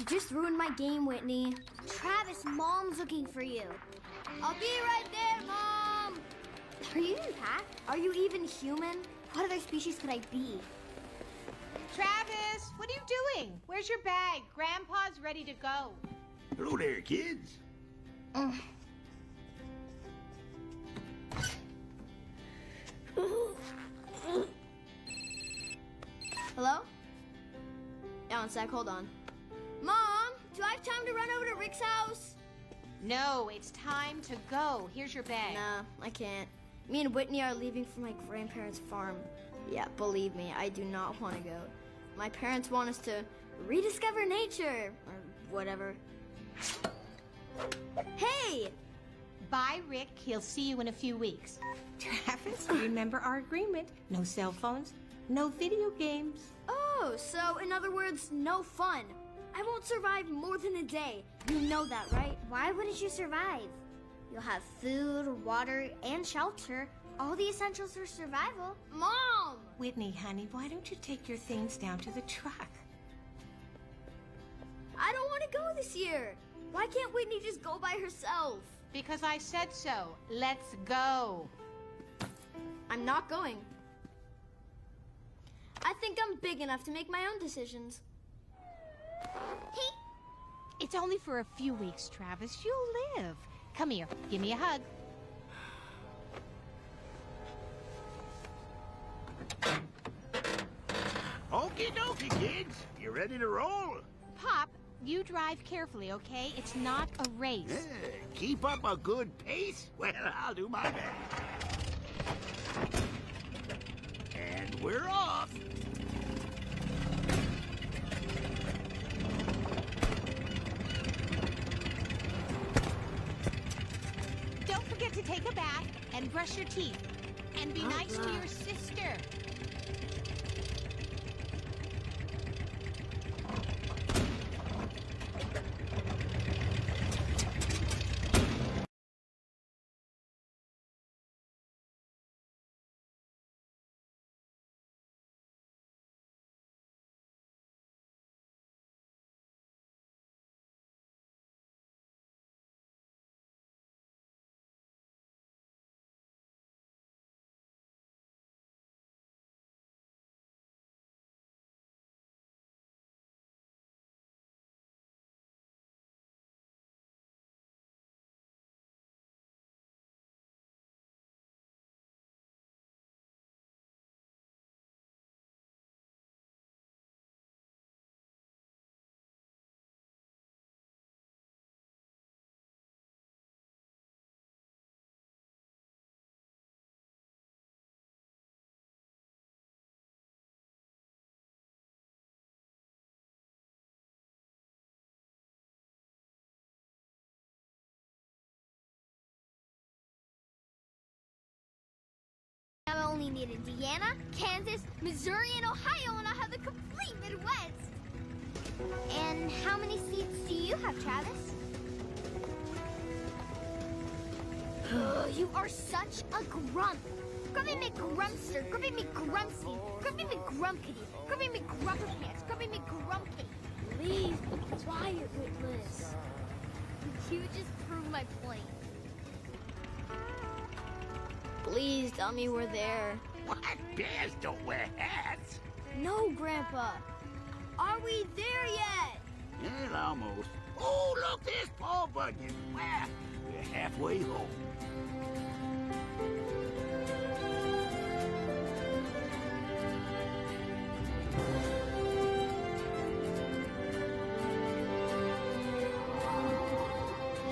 You just ruined my game, Whitney. Travis, Mom's looking for you. I'll be right there, Mom! Are you even packed? Are you even human? What other species could I be? Travis, what are you doing? Where's your bag? Grandpa's ready to go. Hello there, kids. Hello? Yeah, one sec, hold on. Mom, do I have time to run over to Rick's house? No, it's time to go. Here's your bag. Nah, I can't. Me and Whitney are leaving for my grandparents' farm. Yeah, believe me, I do not want to go. My parents want us to rediscover nature, or whatever. Hey! Bye, Rick. He'll see you in a few weeks. Travis, remember our agreement. No cell phones, no video games. Oh, so in other words, no fun. I won't survive more than a day. You know that, right? Why wouldn't you survive? You'll have food, water, and shelter. All the essentials for survival. Mom! Whitney, honey, why don't you take your things down to the truck? I don't want to go this year. Why can't Whitney just go by herself? Because I said so. Let's go. I'm not going. I think I'm big enough to make my own decisions. Hey. It's only for a few weeks, Travis. You'll live. Come here. Give me a hug. Okie dokie, kids. You ready to roll? Pop, you drive carefully, okay? It's not a race. Keep up a good pace? Well, I'll do my best. And we're off. Don't forget to take a bath and brush your teeth. And be nice to your sister. I only need Indiana, Kansas, Missouri, and Ohio, and I'll have the complete Midwest. And how many seats do you have, Travis? You are such a grump. Grumpy McGrumpster, Grumpy McGrumpsy, Grumpy McGrumpkitty, Grumpy McGrumperpants, Grumpy McGrumpkitty. Please be quiet, Witless. You just proved my point. Please tell me we're there. What? Bears don't wear hats. No, Grandpa. Are we there yet? Well, almost. Oh, look, there's Paul Bunyan. Well, we're halfway home.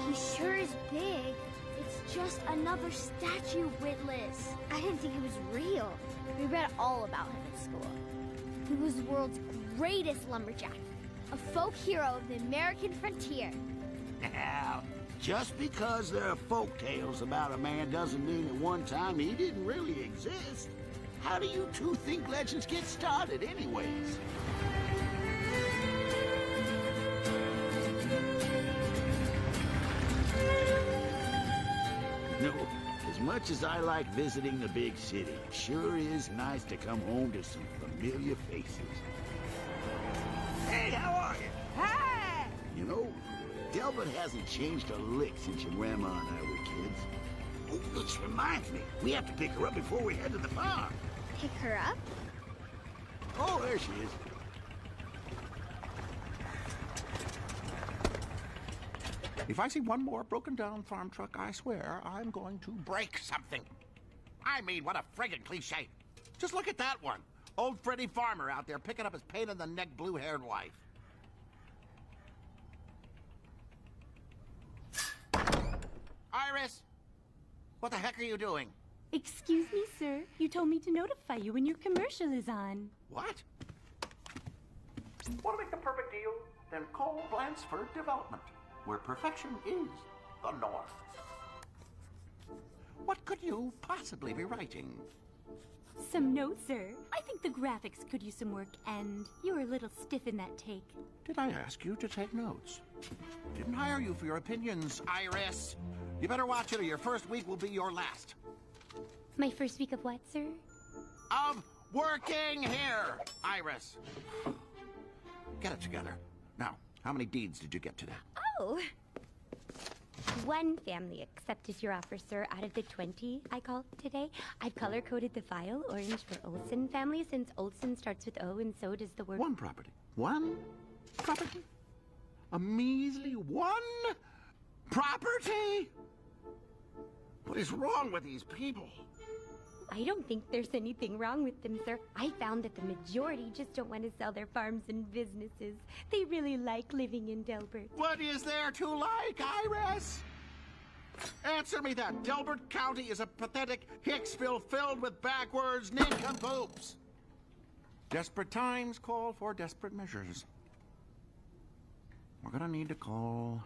He sure is big. It's just another statue, Witless. I didn't think he was real. We read all about him in school. He was the world's greatest lumberjack, a folk hero of the American frontier. Now, just because there are folk tales about a man doesn't mean at one time he didn't really exist. How do you two think legends get started anyways? No, as much as I like visiting the big city, it sure is nice to come home to some familiar faces. Hey, how are you? Hey! Delbert hasn't changed a lick since your grandma and I were kids. Oh, which reminds me, we have to pick her up before we head to the farm. Pick her up? Oh, there she is. If I see one more broken-down farm truck, I swear I'm going to break something. I mean, what a friggin' cliche. Just look at that one. Old Freddie Farmer out there picking up his pain-in-the-neck blue-haired wife. Iris! What the heck are you doing? Excuse me, sir. You told me to notify you when your commercial is on. What? Want to make the perfect deal? Then call Blansford Development, where perfection is the norm. What could you possibly be writing? Some notes, sir. I think the graphics could use some work, and you're a little stiff in that take. Did I ask you to take notes? Didn't hire you for your opinions, Iris. You better watch it or your first week will be your last. My first week of what, sir? Of working here, Iris. Get it together. Now, how many deeds did you get today? Oh! One family accepted your offer, sir, out of the 20 I called today. I've color-coded the file orange for Olsen family, since Olsen starts with O and so does the word... One property. One property? A measly one property? What is wrong with these people? I don't think there's anything wrong with them, sir. I found that the majority just don't want to sell their farms and businesses. They really like living in Delbert. What is there to like, Iris? Answer me that. Delbert County is a pathetic Hicksville filled with backwards nincompoops. Desperate times call for desperate measures. We're gonna need to call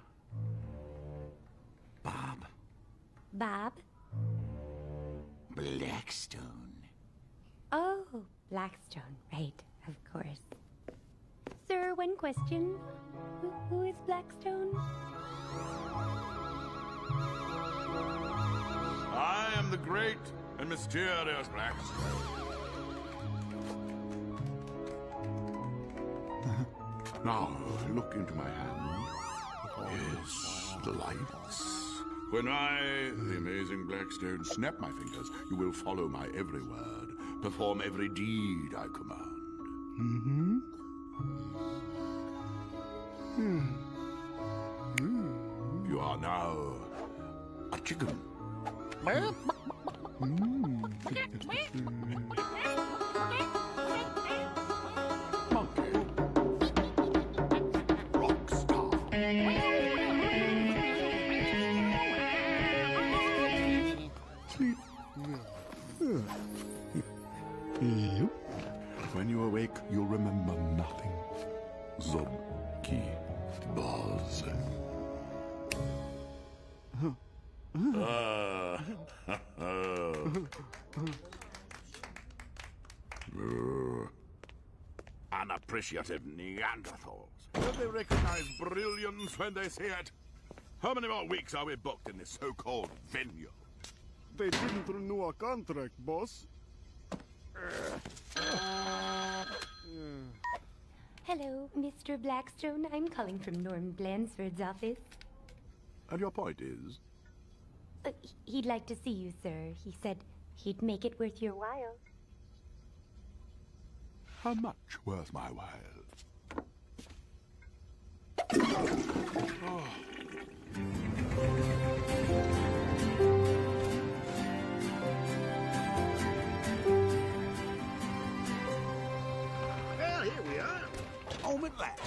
Bob. Bob? Blackstone. Oh, Blackstone, right, of course. Sir, one question. Who is Blackstone? I am the great and mysterious Blackstone. Now, look into my hand. Yes, the lights. When I, the amazing Blackstone, snap my fingers, you will follow my every word, perform every deed I command. You are now a chicken. Monkey. Rock star. Sleep. When you awake, you'll remember nothing. Zobki Baz. Unappreciative Neanderthals. Will they recognize brilliance when they see it? How many more weeks are we booked in this so-called vineyard? They didn't renew our contract, boss. Hello, Mr. Blackstone. I'm calling from Norm Blansford's office. And your point is? He'd like to see you, sir. He said he'd make it worth your while. How much worth my while? Oh. Well, here we are. Home at last.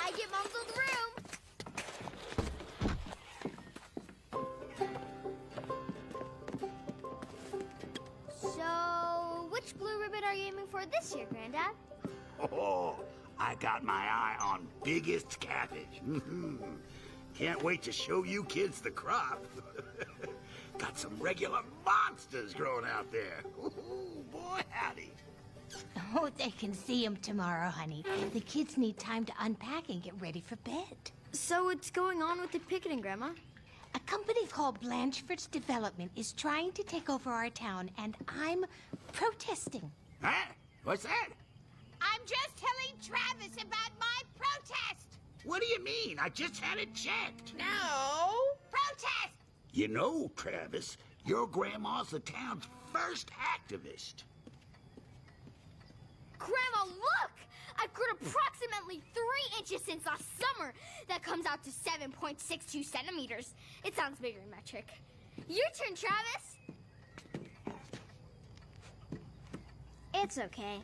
I get Mumsle the room. So, which blue ribbon are you aiming for this year, Granddad? Oh, I got my eye on biggest cabbage. Can't wait to show you kids the crop. Got some regular monsters growing out there. Ooh, boy, howdy. Oh, they can see him tomorrow, honey. The kids need time to unpack and get ready for bed. So what's going on with the picketing, Grandma? A company called Blanchford's Development is trying to take over our town, and I'm protesting. Huh? What's that? I'm just telling Travis about my protest. What do you mean? I just had it checked. No! Protest! You know, Travis, your grandma's the town's first activist. Grandma, look! I've grown approximately 3 inches since last summer. That comes out to 7.62 centimeters. It sounds bigger in metric. Your turn, Travis. It's okay.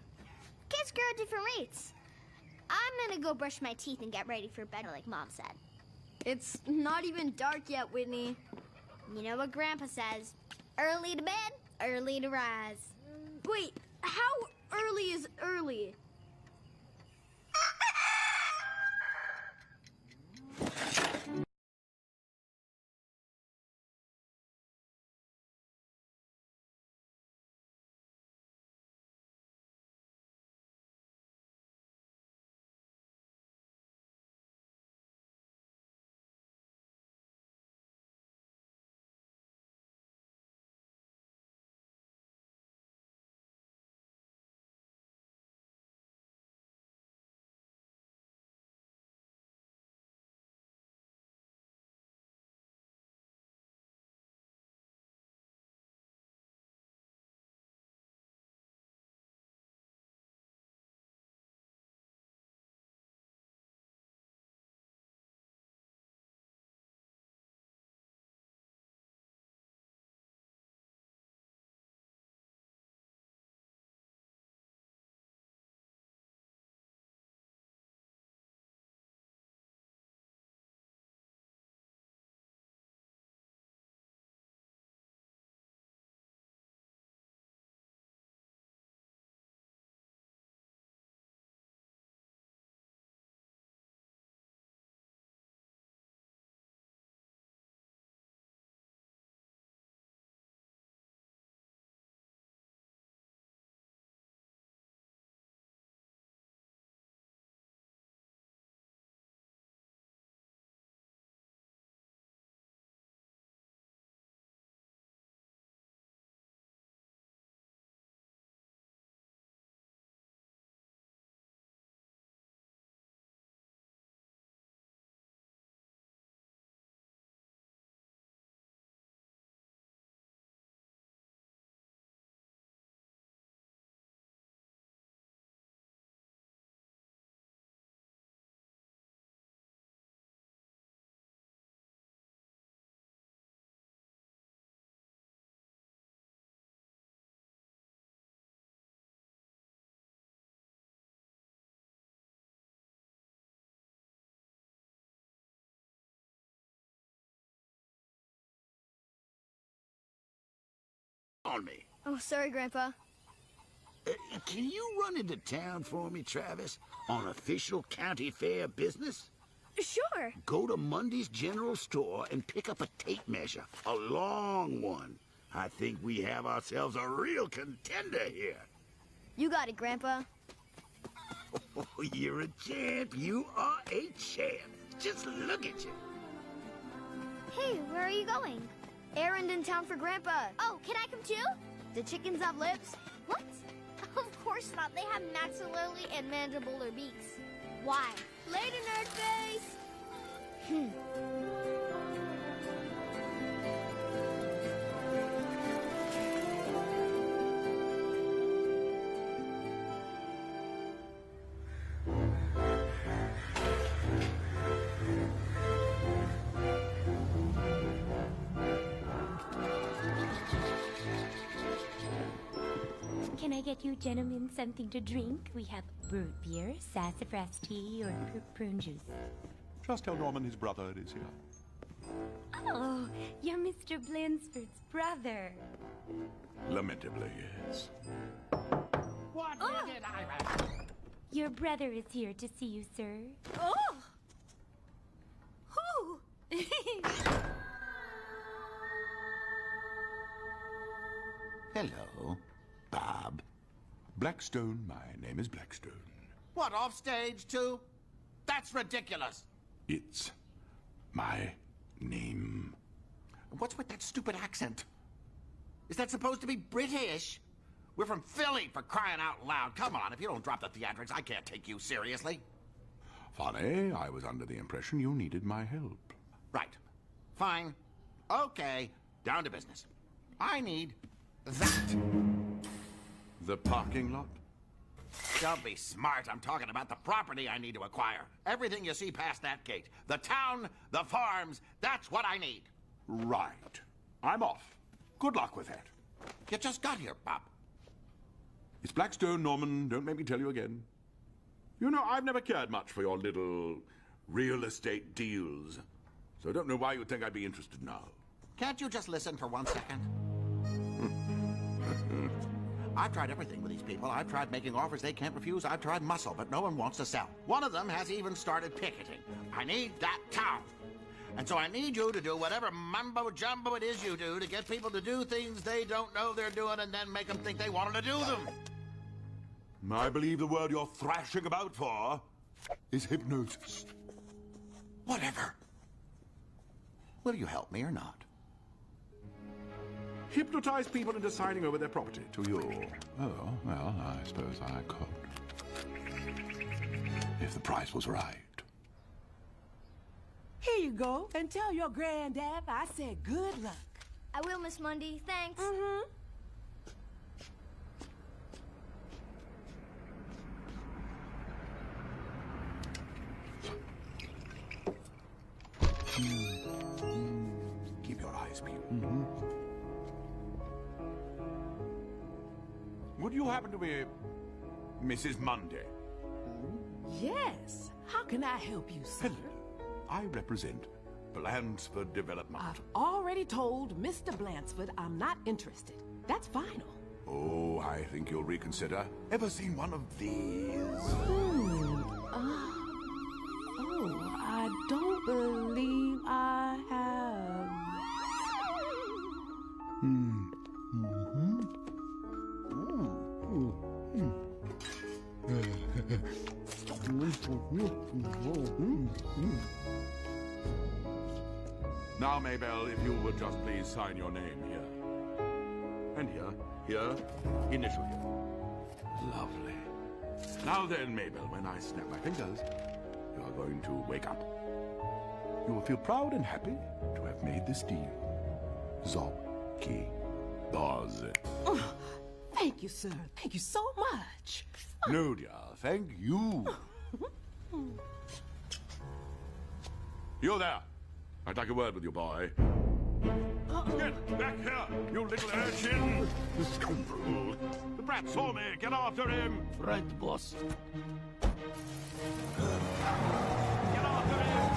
Kids grow at different rates. I'm gonna go brush my teeth and get ready for bed like Mom said. It's not even dark yet, Whitney. You know what Grandpa says. Early to bed, early to rise. Wait, how early is early? On me. Oh, sorry, Grandpa. Can you run into town for me, Travis? On official county fair business? Sure. Go to Monday's general store and pick up a tape measure. A long one. I think we have ourselves a real contender here. You got it, Grandpa. Oh, you're a champ. You are a champ. Just look at you. Hey, where are you going? Errand in town for Grandpa. Oh, can I come too? The chickens have lips. What? Of course not. They have maxillary and mandibular beaks. Why? Later, nerd face. Can I get you gentlemen something to drink? We have root beer, sassafras tea, or prune juice. Just tell Norman his brother is here. Oh, you're Mr. Blansford's brother. Lamentably, yes. What did I... Your brother is here to see you, sir. Oh! Who? Hello, Bob. Blackstone, my name is Blackstone. What, off stage, too? That's ridiculous. It's my name. What's with that stupid accent? Is that supposed to be British? We're from Philly, for crying out loud. Come on, if you don't drop the theatrics, I can't take you seriously. Funny, I was under the impression you needed my help. Right. Fine. Okay. Down to business. I need that. The parking lot? Don't be smart. I'm talking about the property I need to acquire. Everything you see past that gate. The town, the farms, that's what I need. Right. I'm off. Good luck with that. You just got here, Bob. It's Blackstone, Norman. Don't make me tell you again. You know, I've never cared much for your little real estate deals. So I don't know why you'd think I'd be interested now. Can't you just listen for 1 second? I've tried everything with these people. I've tried making offers they can't refuse. I've tried muscle, but no one wants to sell. One of them has even started picketing. I need that town. And so I need you to do whatever mumbo-jumbo it is you do to get people to do things they don't know they're doing and then make them think they wanted to do them. I believe the word you're thrashing about for is hypnosis. Whatever. Will you help me or not? Hypnotize people into signing over their property to you. Oh, well, I suppose I could. If the price was right. Here you go, and tell your granddad I said good luck. I will, Miss Mundy. Thanks. Keep your eyes peeled. Would you happen to be Mrs. Mundy? Yes. How can I help you, sir? Hello. I represent Blansford Development. I've already told Mr. Blansford I'm not interested. That's final. Oh, I think you'll reconsider. Ever seen one of these? Oh, I don't believe I have. Now, Maybelle, if you would just please sign your name here. And here, initial here. Lovely. Now then, Maybelle, when I snap my fingers, you are going to wake up. You will feel proud and happy to have made this deal. Zopki Boz. Oh, thank you, sir. Thank you so much. No, dear, thank you. You there. I'd like a word with you, boy. Get back here, you little urchin! Scoundrel! The brat saw me! Get after him! Right, boss. Get after him!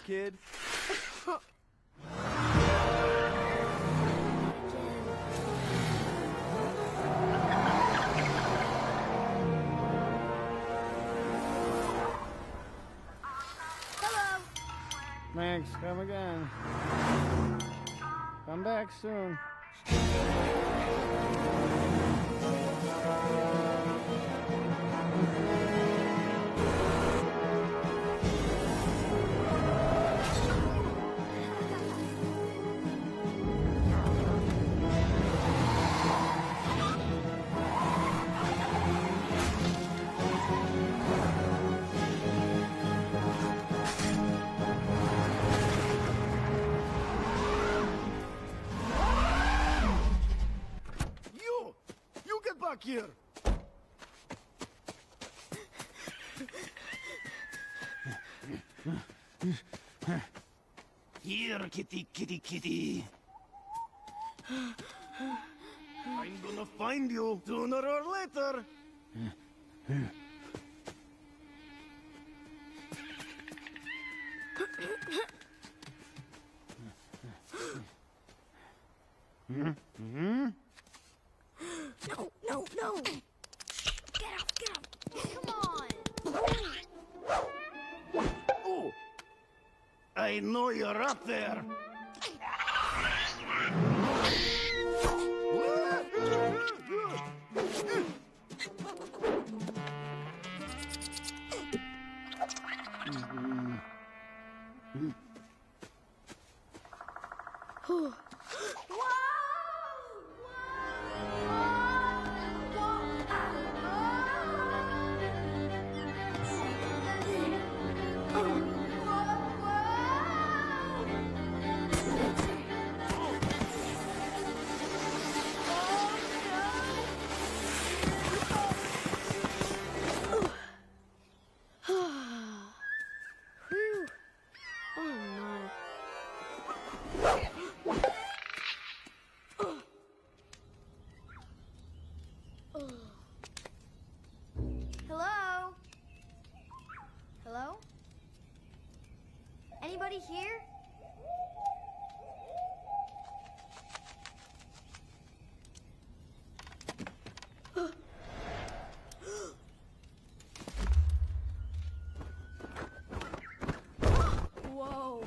Kid. Hello. Thanks, come again. Come back soon. You get back here! Here, kitty, kitty, kitty. I'm gonna find you sooner or later. No, no, no! Get off, get off! Come on! Oh! I know you're up there. Hello? Hello? Anybody here? Whoa.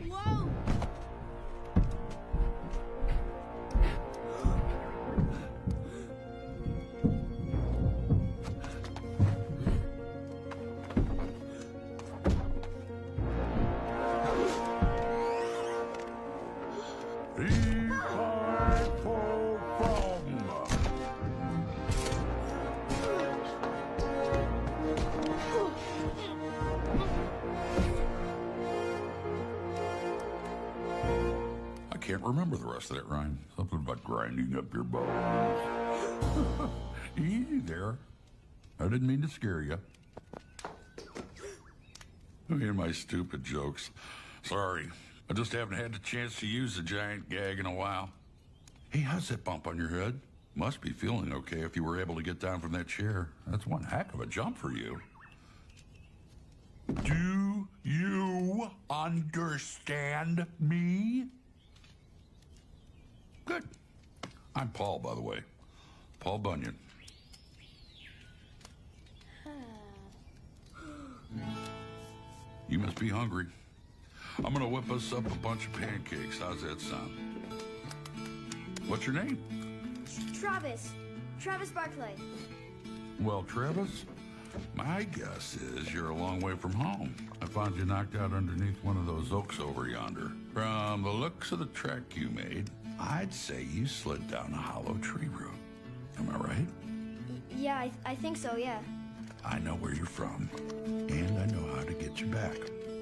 Whoa! I can't remember the rest of that rhyme. Something about grinding up your bones. Easy there. I didn't mean to scare you. Me and my stupid jokes. Sorry. I just haven't had the chance to use the giant gag in a while. Hey, how's that bump on your head? Must be feeling okay if you were able to get down from that chair. That's one heck of a jump for you. Do you understand me? Good. I'm Paul, by the way. Paul Bunyan. You must be hungry. I'm gonna whip us up a bunch of pancakes. How's that sound? What's your name? Travis. Travis Barclay. Well, Travis, my guess is you're a long way from home. I found you knocked out underneath one of those oaks over yonder. From the looks of the track you made, I'd say you slid down a hollow tree root. Am I right? Yeah, I think so, yeah. I know where you're from, and I know how to get you back.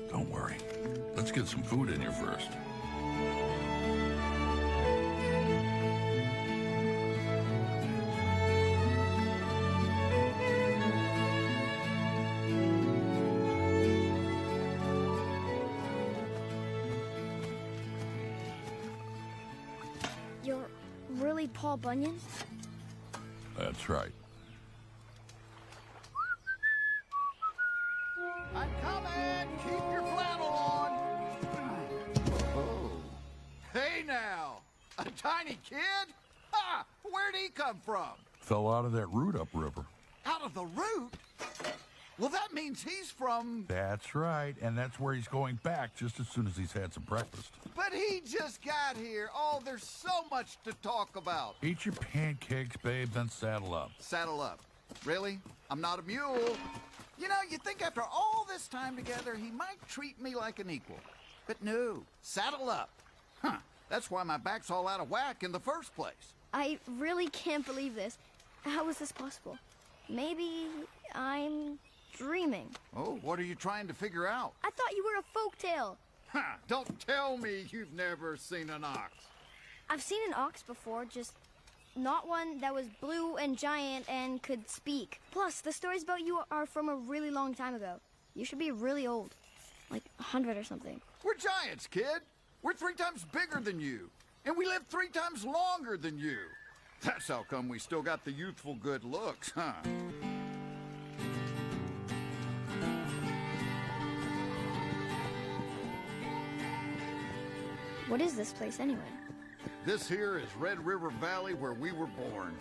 Don't worry. Let's get some food in here first. You're really Paul Bunyan? That's right. I'm coming! Keep your flannel on! Oh. Hey now! A tiny kid? Ha! Where'd he come from? Fell out of that root upriver. Out of the root? Well, that means he's from... That's right, and that's where he's going back just as soon as he's had some breakfast. But he just got here. Oh, there's so much to talk about. Eat your pancakes, babe, then saddle up. Saddle up. Really? I'm not a mule. You know, you'd think after all this time together, he might treat me like an equal. But no, saddle up. Huh, that's why my back's all out of whack in the first place. I really can't believe this. How is this possible? Maybe I'm dreaming. Oh, what are you trying to figure out? I thought you were a folktale. Ha! Don't tell me you've never seen an ox. I've seen an ox before, just not one that was blue and giant and could speak. Plus, the stories about you are from a really long time ago. You should be really old. Like 100 or something. We're giants, kid. We're 3 times bigger than you. And we live 3 times longer than you. That's how come we still got the youthful good looks, huh? What is this place anyway? This here is Red River Valley where we were born.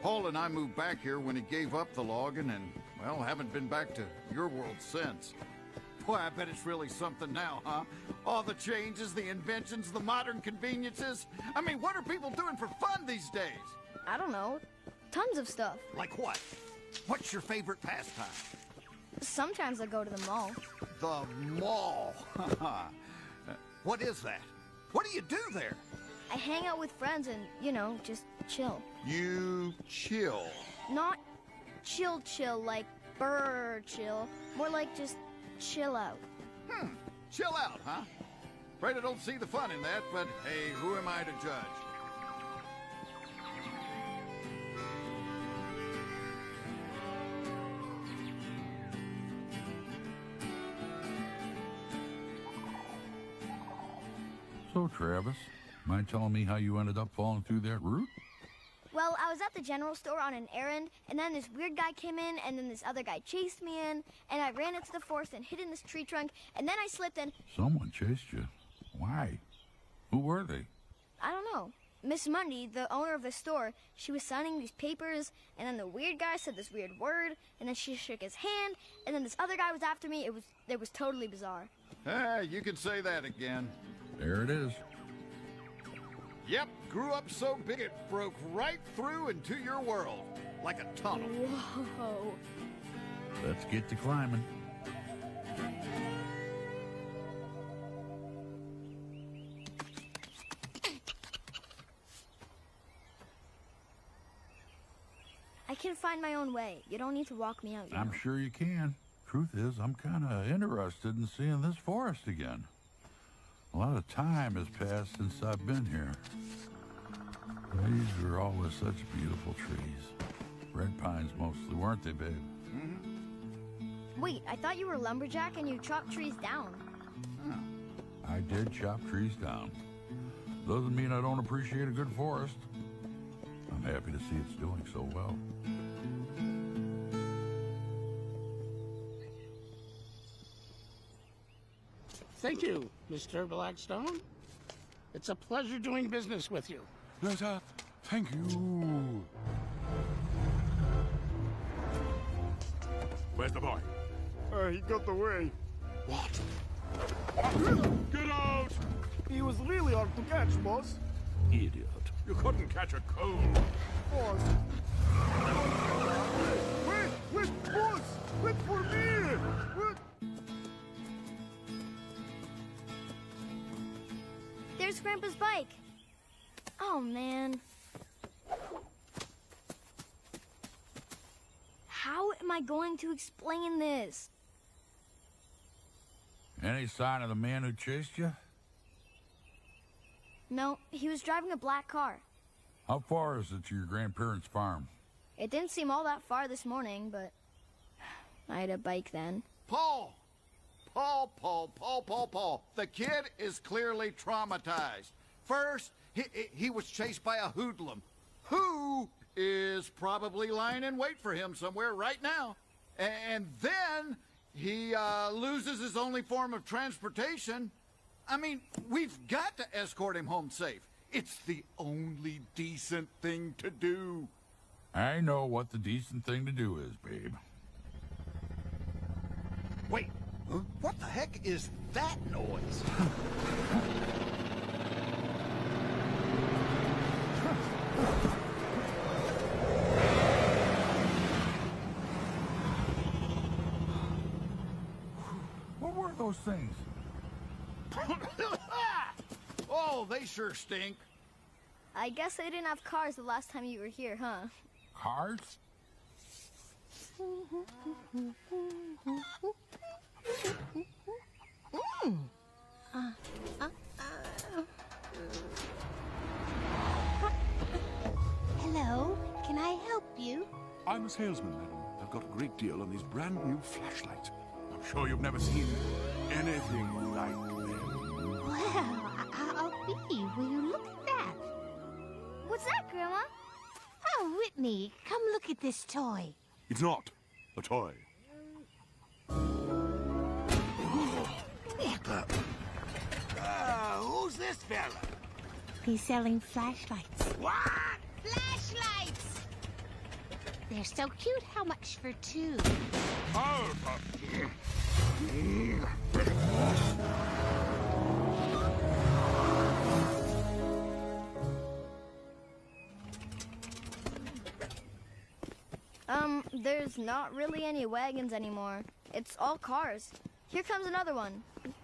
Paul and I moved back here when he gave up the logging and, well, haven't been back to your world since. Boy, I bet it's really something now, huh? All the changes, the inventions, the modern conveniences. I mean, what are people doing for fun these days? I don't know. Tons of stuff. Like what? What's your favorite pastime? Sometimes I go to the mall. The mall. What is that? What do you do there? I hang out with friends and, you know, just chill. You chill. Not chill like bird chill. More like just chill out. Chill out, huh? Afraid I don't see the fun in that, but hey, who am I to judge? So, Travis, mind telling me how you ended up falling through that route? Well, I was at the general store on an errand, and then this weird guy came in, and then this other guy chased me in, and I ran into the forest and hid in this tree trunk, and then I slipped and... Someone chased you. Why? Who were they? I don't know. Miss Mundy, the owner of the store, she was signing these papers, and then the weird guy said this weird word, and then she shook his hand, and then this other guy was after me. It was totally bizarre. You can say that again. There it is. Yep, grew up so big it broke right through into your world, like a tunnel. Whoa. Let's get to climbing. I can find my own way. You don't need to walk me out. I'm sure you can. Truth is, I'm kind of interested in seeing this forest again. A lot of time has passed since I've been here. These were always such beautiful trees. Red pines mostly, weren't they, babe? Wait, I thought you were a lumberjack and you chopped trees down. I did chop trees down. Doesn't mean I don't appreciate a good forest. I'm happy to see it's doing so well. Thank you, Mr. Blackstone. It's a pleasure doing business with you. Thank you. Where's the boy? He got away. What? Get out! He was really hard to catch, boss. Idiot. You couldn't catch a cold. Boss. Wait, boss! Wait for me! Wait. There's Grandpa's bike. Oh, man. How am I going to explain this? Any sign of the man who chased you? No, he was driving a black car. How far is it to your grandparents' farm? It didn't seem all that far this morning, but I had a bike then. Paul! Paul. The kid is clearly traumatized. First, he was chased by a hoodlum, who is probably lying in wait for him somewhere right now. And then he loses his only form of transportation. I mean, we've got to escort him home safe. It's the only decent thing to do. I know what the decent thing to do is, babe. Wait, what the heck is that noise? What were those things? Oh, they sure stink. I guess they didn't have cars the last time you were here, huh? Cars? Hello, can I help you? I'm a salesman, madam. I've got a great deal on these brand new flashlights. I'm sure you've never seen anything like them. Well, I'll be. Will you look at that? What's that, Grandma? Oh, Whitney, come look at this toy. It's not a toy. Who's this fella? He's selling flashlights. What? Flashlights! They're so cute. How much for two? Oh, There's not really any wagons anymore. It's all cars. Here comes another one.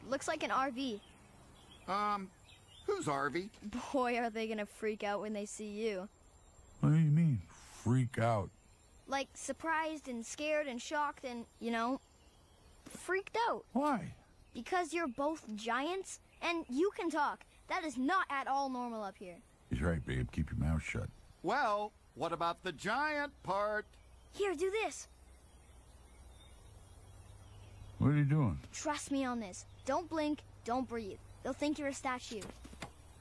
Looks like an RV. Who's Harvey? Boy, are they gonna freak out when they see you. what do you mean, freak out? Like, surprised and scared and shocked and, you know, freaked out. Why? Because you're both giants and you can talk. That is not at all normal up here. He's right, babe. Keep your mouth shut. Well, what about the giant part? Here, do this. What are you doing? Trust me on this. Don't blink, don't breathe. They'll think you're a statue.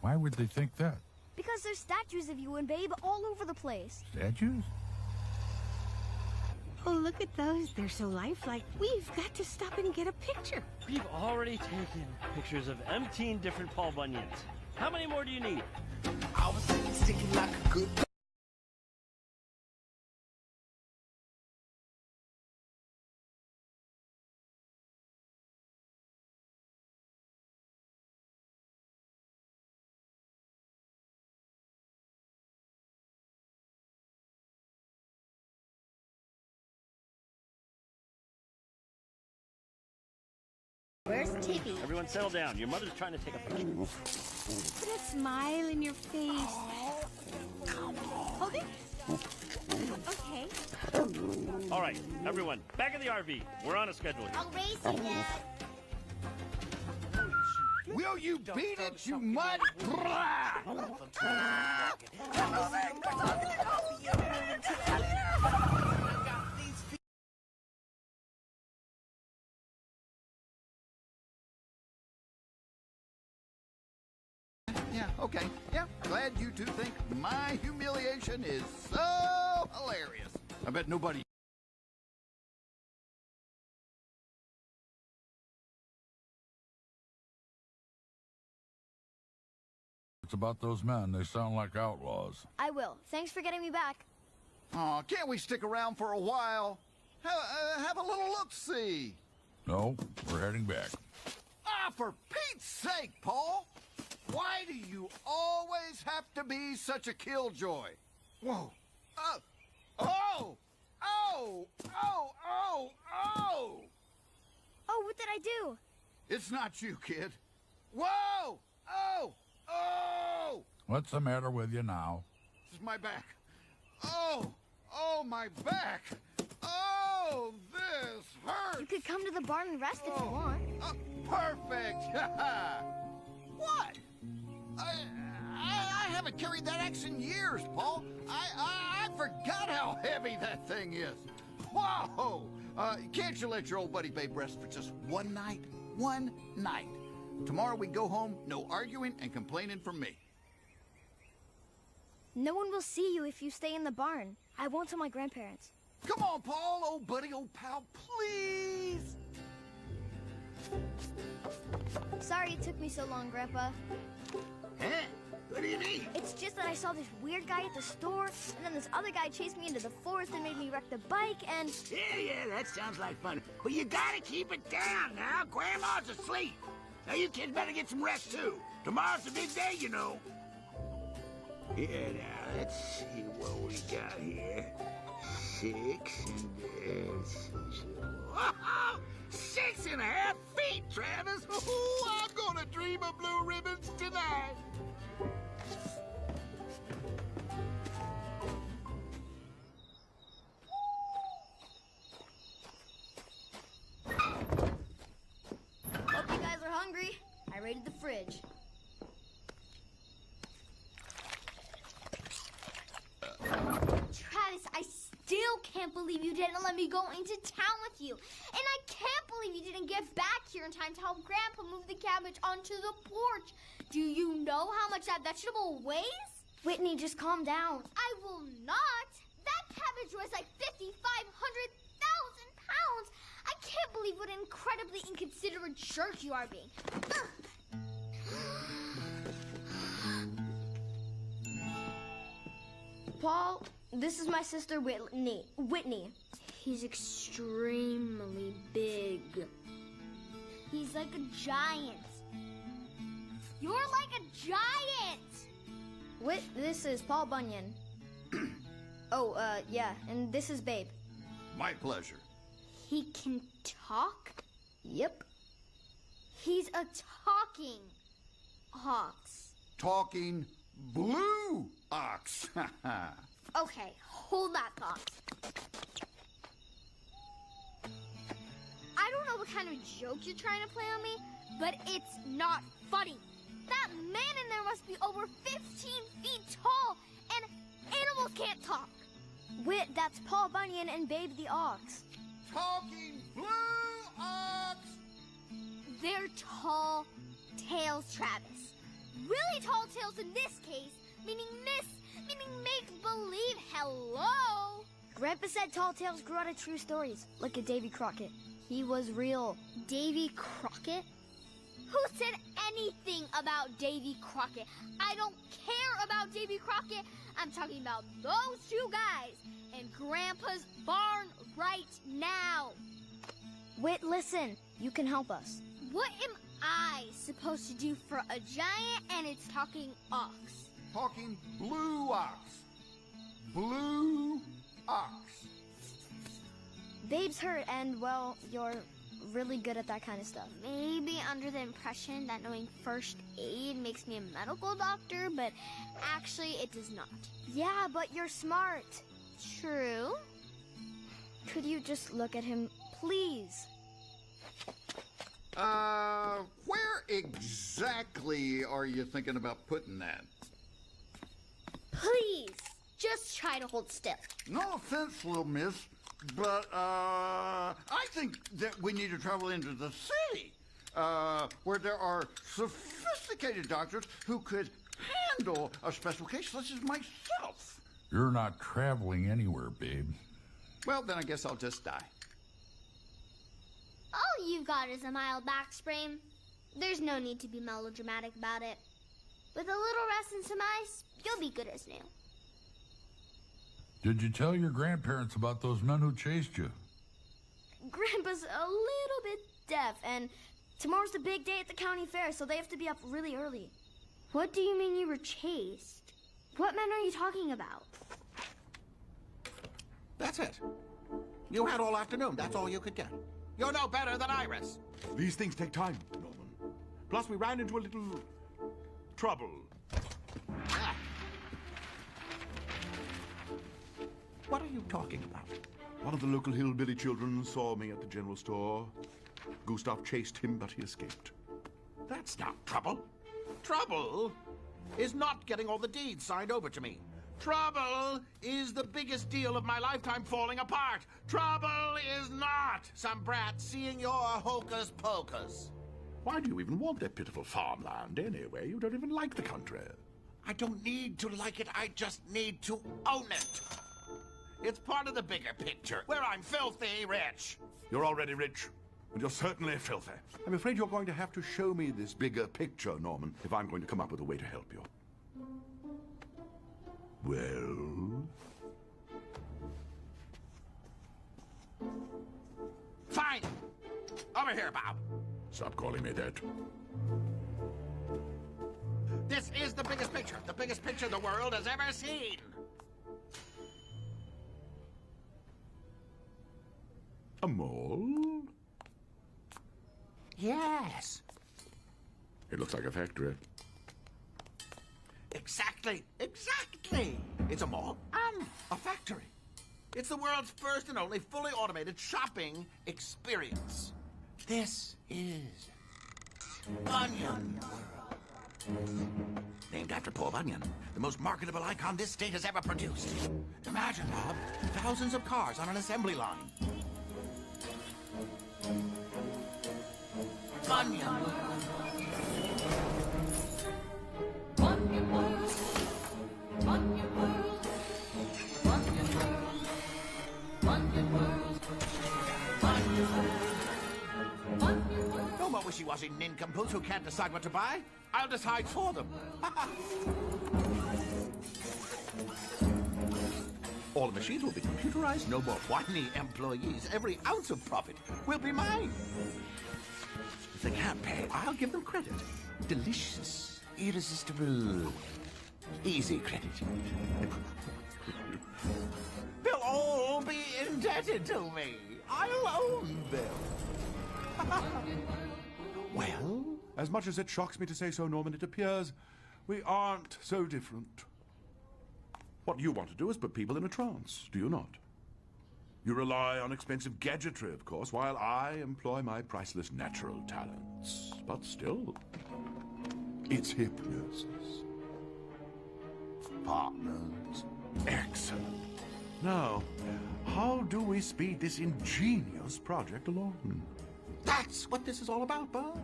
Why would they think that? Because there's statues of you and Babe all over the place. Statues? Oh, look at those. They're so lifelike. We've got to stop and get a picture. We've already taken pictures of 17 different Paul Bunyans. How many more do you need? I was sticking like a good... Where's Tippy? Everyone settle down. Your mother's trying to take a picture. Put a smile in your face. Hold it. Okay. All right, everyone, back in the RV. We're on a schedule here. I'll race you, Dad. Will you beat it, you mud? Yeah, okay. Yeah, glad you two think my humiliation is so hilarious. I bet nobody... It's about those men. They sound like outlaws. I will. Thanks for getting me back. Aw, can't we stick around for a while? Have a little look-see. No, we're heading back. Ah, for Pete's sake, Paul! Why do you always have to be such a killjoy? Whoa. Oh! Oh! Oh! Oh! Oh! Oh! Oh, what did I do? It's not you, kid. Whoa! Oh! Oh! What's the matter with you now? This is my back. Oh! Oh, my back! Oh, this hurts! You could come to the barn and rest if you want. Perfect! What? I haven't carried that axe in years, Paul. I forgot how heavy that thing is. Whoa! Can't you let your old buddy Babe rest for just one night? One night. Tomorrow we go home, no arguing and complaining from me. No one will see you if you stay in the barn. I won't tell my grandparents. Come on, Paul, old buddy, old pal, please. Sorry it took me so long, Grandpa. Huh? What do you mean? It's just that I saw this weird guy at the store, and then this other guy chased me into the forest and made me wreck the bike, and... Yeah, that sounds like fun. But you gotta keep it down now. Grandma's asleep. Now you kids better get some rest, too. Tomorrow's a big day, you know. Yeah, now, let's see what we got here. 6 and... 6.5 feet, Travis! Ooh, I'm gonna dream of blue ribbons tonight! Hope you guys are hungry. I raided the fridge. Travis, I still can't believe you didn't let me go into town with you. And I can't believe you didn't get back here in time to help Grandpa move the cabbage onto the porch. Do you know how much that vegetable weighs? Whitney, just calm down. I will not. That cabbage weighs like 5,500,000 pounds. I can't believe what an incredibly inconsiderate jerk you are being. Paul, this is my sister Whitney. He's extremely big. He's like a giant. You're like a giant! This is Paul Bunyan. Yeah, and this is Babe. My pleasure. He can talk? Yep. He's a talking ox. Talking blue ox. Okay, hold that thought. I don't know what kind of joke you're trying to play on me, but it's not funny. That man in there must be over 15 feet tall, and animals can't talk. Whit, that's Paul Bunyan and Babe the ox. Talking blue ox! They're tall tales, Travis. Really tall tales in this case, meaning make-believe. Hello? Grandpa said tall tales grew out of true stories. Look at Davy Crockett. He was real. Davy Crockett? Who said anything about Davy Crockett? I don't care about Davy Crockett. I'm talking about those two guys in Grandpa's barn right now. Whit, listen. You can help us. What am I supposed to do for a giant and its talking ox? Talking blue ox. Blue ox. Babe's hurt, and, well, you're really good at that kind of stuff. Maybe under the impression that knowing first aid makes me a medical doctor, but actually it does not. Yeah, but you're smart. True. Could you just look at him, please? Where exactly are you thinking about putting that? Please, just try to hold still. No offense, little miss, but, I think that we need to travel into the city, where there are sophisticated doctors who could handle a special case such as myself. You're not traveling anywhere, babe. Well, then I guess I'll just die. All you've got is a mild back sprain. There's no need to be melodramatic about it. With a little rest and some ice, you'll be good as new. Did you tell your grandparents about those men who chased you? Grandpa's a little bit deaf, and tomorrow's the big day at the county fair, so they have to be up really early. What do you mean you were chased? What men are you talking about? That's it. You had all afternoon. That's all you could get. You're no better than Iris. These things take time, Norman. Plus, we ran into a little trouble. Ah. What are you talking about? One of the local hillbilly children saw me at the general store. Gustav chased him, but he escaped. That's not trouble. Trouble is not getting all the deeds signed over to me. Trouble is the biggest deal of my lifetime falling apart. Trouble is not some brat seeing your hocus pocus. Why do you even want that pitiful farmland anyway? You don't even like the country. I don't need to like it, I just need to own it. It's part of the bigger picture, where I'm filthy rich. You're already rich, and you're certainly filthy. I'm afraid you're going to have to show me this bigger picture, Norman, if I'm going to come up with a way to help you. Well? Fine. Over here, Bob. Stop calling me that. This is the biggest picture the world has ever seen. A mall? Yes. It looks like a factory. Exactly. It's a mall and a factory. It's the world's first and only fully automated shopping experience. This is Bunyan World. Named after Paul Bunyan, the most marketable icon this state has ever produced. Imagine, Bob, thousands of cars on an assembly line. Bunyan. Bunyan World. Bunyan World. Bunyan World. Bunyan World. Bunyan World. Bunyan World. No more wishy-washy nincompoops who can't decide what to buy. I'll decide for them. All the machines will be computerized. No more whiny employees. Every ounce of profit will be mine. If they can't pay, I'll give them credit. Delicious, irresistible, easy credit. They'll all be indebted to me. I'll own them. Well, as much as it shocks me to say so, Norman, it appears we aren't so different. What you want to do is put people in a trance, do you not? You rely on expensive gadgetry, of course, while I employ my priceless natural talents. But still, it's hypnosis. Partners. Excellent. Now, how do we speed this ingenious project along? That's what this is all about, Bob.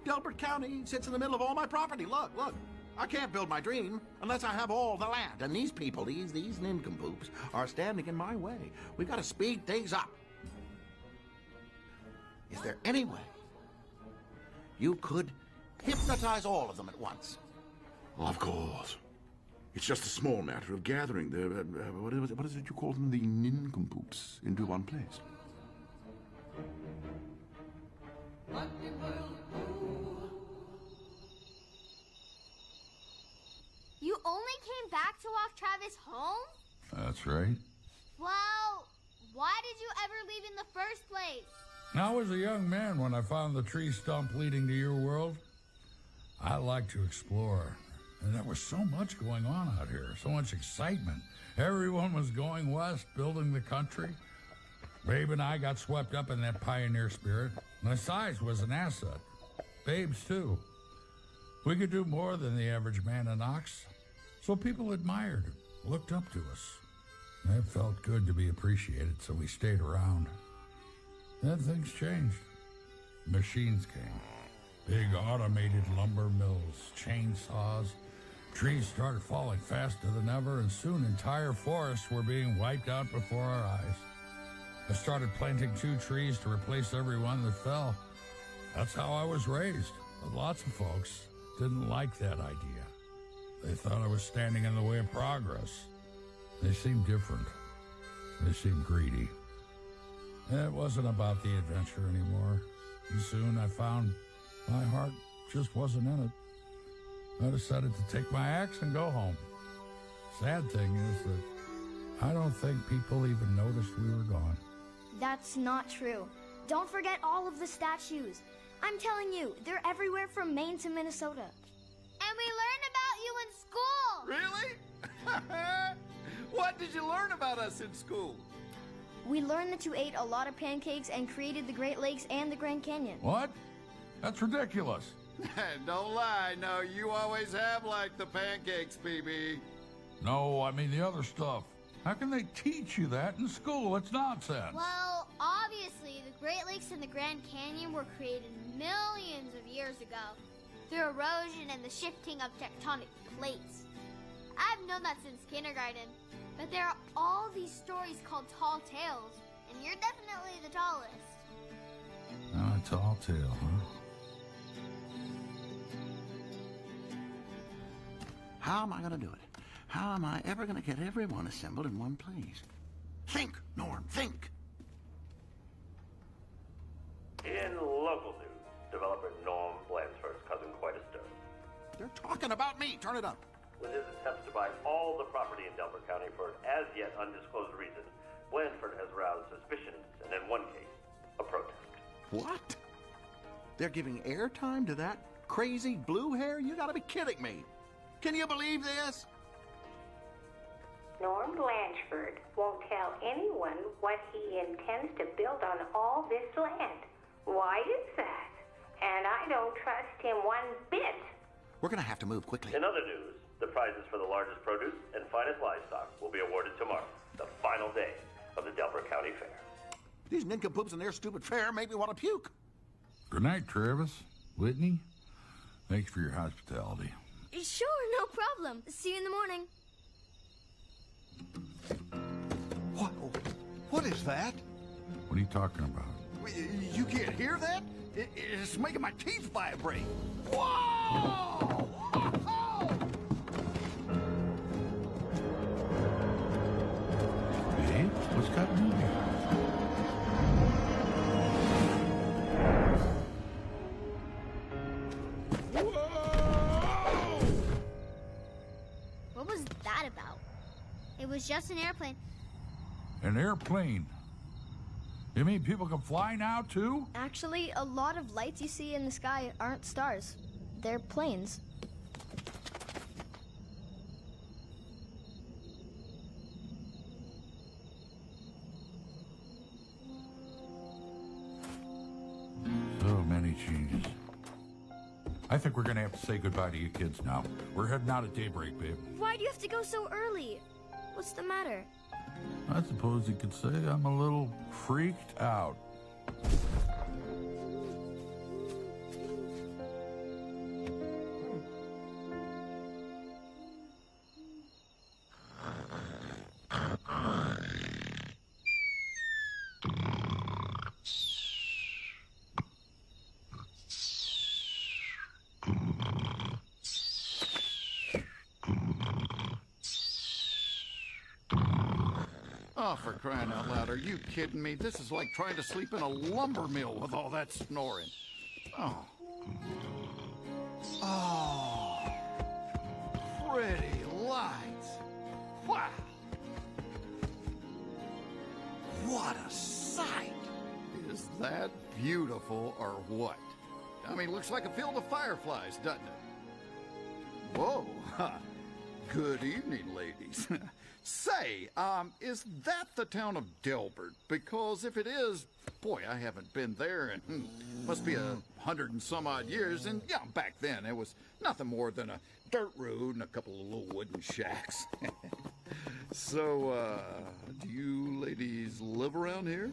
Delbert County sits in the middle of all my property. Look, look. I can't build my dream unless I have all the land. And these people, these nincompoops, are standing in my way. We've got to speed things up. Is there any way you could hypnotize all of them at once? Of course. It's just a small matter of gathering the, what is it you call them? The nincompoops into one place. You only came back to walk Travis home? That's right. Well, why did you ever leave in the first place? I was a young man when I found the tree stump leading to your world. I like to explore. And there was so much going on out here, so much excitement. Everyone was going west, building the country. Babe and I got swept up in that pioneer spirit. My size was an asset. Babe's too. We could do more than the average man in Ox. So people admired, looked up to us. It felt good to be appreciated, so we stayed around. Then things changed. Machines came. Big automated lumber mills, chainsaws. Trees started falling faster than ever, and soon entire forests were being wiped out before our eyes. I started planting 2 trees to replace every one that fell. That's how I was raised. But lots of folks didn't like that idea. They thought I was standing in the way of progress. They seemed different. They seemed greedy. It wasn't about the adventure anymore. And soon I found my heart just wasn't in it. I decided to take my axe and go home. Sad thing is that I don't think people even noticed we were gone. That's not true. Don't forget all of the statues. I'm telling you, they're everywhere from Maine to Minnesota. And we learned about you in school! Really? What did you learn about us in school? We learned that you ate a lot of pancakes and created the Great Lakes and the Grand Canyon. What? That's ridiculous. Don't lie. No, you always have liked the pancakes, BB. No, I mean the other stuff. How can they teach you that in school? It's nonsense. Well, obviously, the Great Lakes and the Grand Canyon were created millions of years ago through erosion and the shifting of tectonic plates. I've known that since kindergarten, but there are all these stories called tall tales, and you're definitely the tallest. Oh, a tall tale, huh? How am I going to do it? How am I ever going to get everyone assembled in one place? Think, Norm, think. In local news, developer Norm Blanchford's causing quite a stir. They're talking about me. Turn it up. With his attempts to buy all the property in Delaware County for an as-yet undisclosed reason, Blanchford has roused suspicions and, in one case, a protest. What? They're giving airtime to that crazy blue hair? You gotta be kidding me. Can you believe this? Norm Blanchford won't tell anyone what he intends to build on all this land. Why is that? And I don't trust him one bit. We're gonna have to move quickly. In other news, the prizes for the largest produce and finest livestock will be awarded tomorrow, the final day of the Delaware County Fair. These nincompoops and their stupid fair make me want to puke. Good night, Travis. Whitney, thanks for your hospitality. Sure, no problem. See you in the morning. What is that? What are you talking about? You can't hear that? It's making my teeth vibrate. Whoa! Babe, what's got you here? What was that about? It was just an airplane. An airplane? You mean people can fly now, too? Actually, a lot of lights you see in the sky aren't stars. They're planes. So many changes. I think we're gonna have to say goodbye to you kids now. We're heading out at daybreak, babe. Why do you have to go so early? What's the matter? I suppose you could say I'm a little freaked out. Oh, for crying out loud, are you kidding me? This is like trying to sleep in a lumber mill with all that snoring. Oh. Oh. Pretty lights. Wow. What a sight. Is that beautiful or what? I mean, looks like a field of fireflies, doesn't it? Whoa. Good evening, ladies. Say, is that the town of Delbert? Because if it is, boy, I haven't been there in, must be 100 and some odd years. And yeah, back then it was nothing more than a dirt road and a couple of little wooden shacks. So, do you ladies live around here?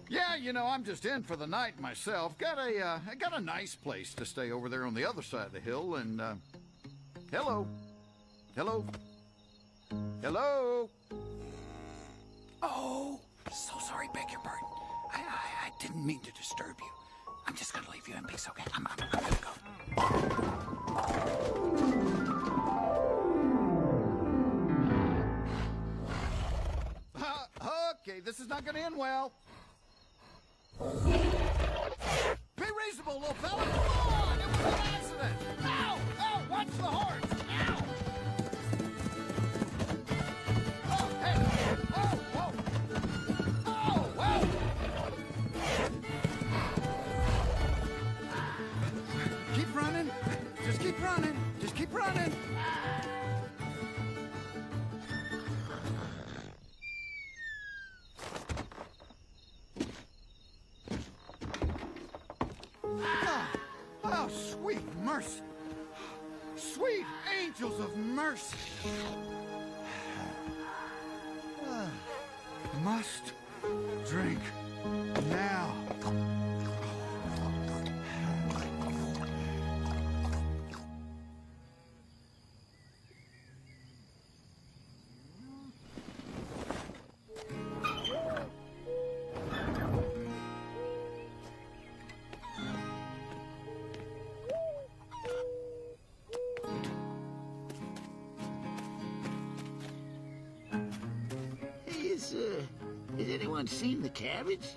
Yeah, you know, I'm just in for the night myself. I got a nice place to stay over there on the other side of the hill, and, hello? Hello? Hello? Oh, so sorry, beg your pardon. I didn't mean to disturb you. I'm just gonna leave you in peace, okay? I'm gonna go. Okay, this is not gonna end well. Be reasonable, little fella. Come on, it was an accident. Ow! Ow! Watch the horse! Ow! Oh, hey! Oh, whoa! Oh, whoa! Keep running. Just keep running. Just keep running. Oh, sweet mercy. Sweet angels of mercy. Must drink now. Has anyone seen the cabbage?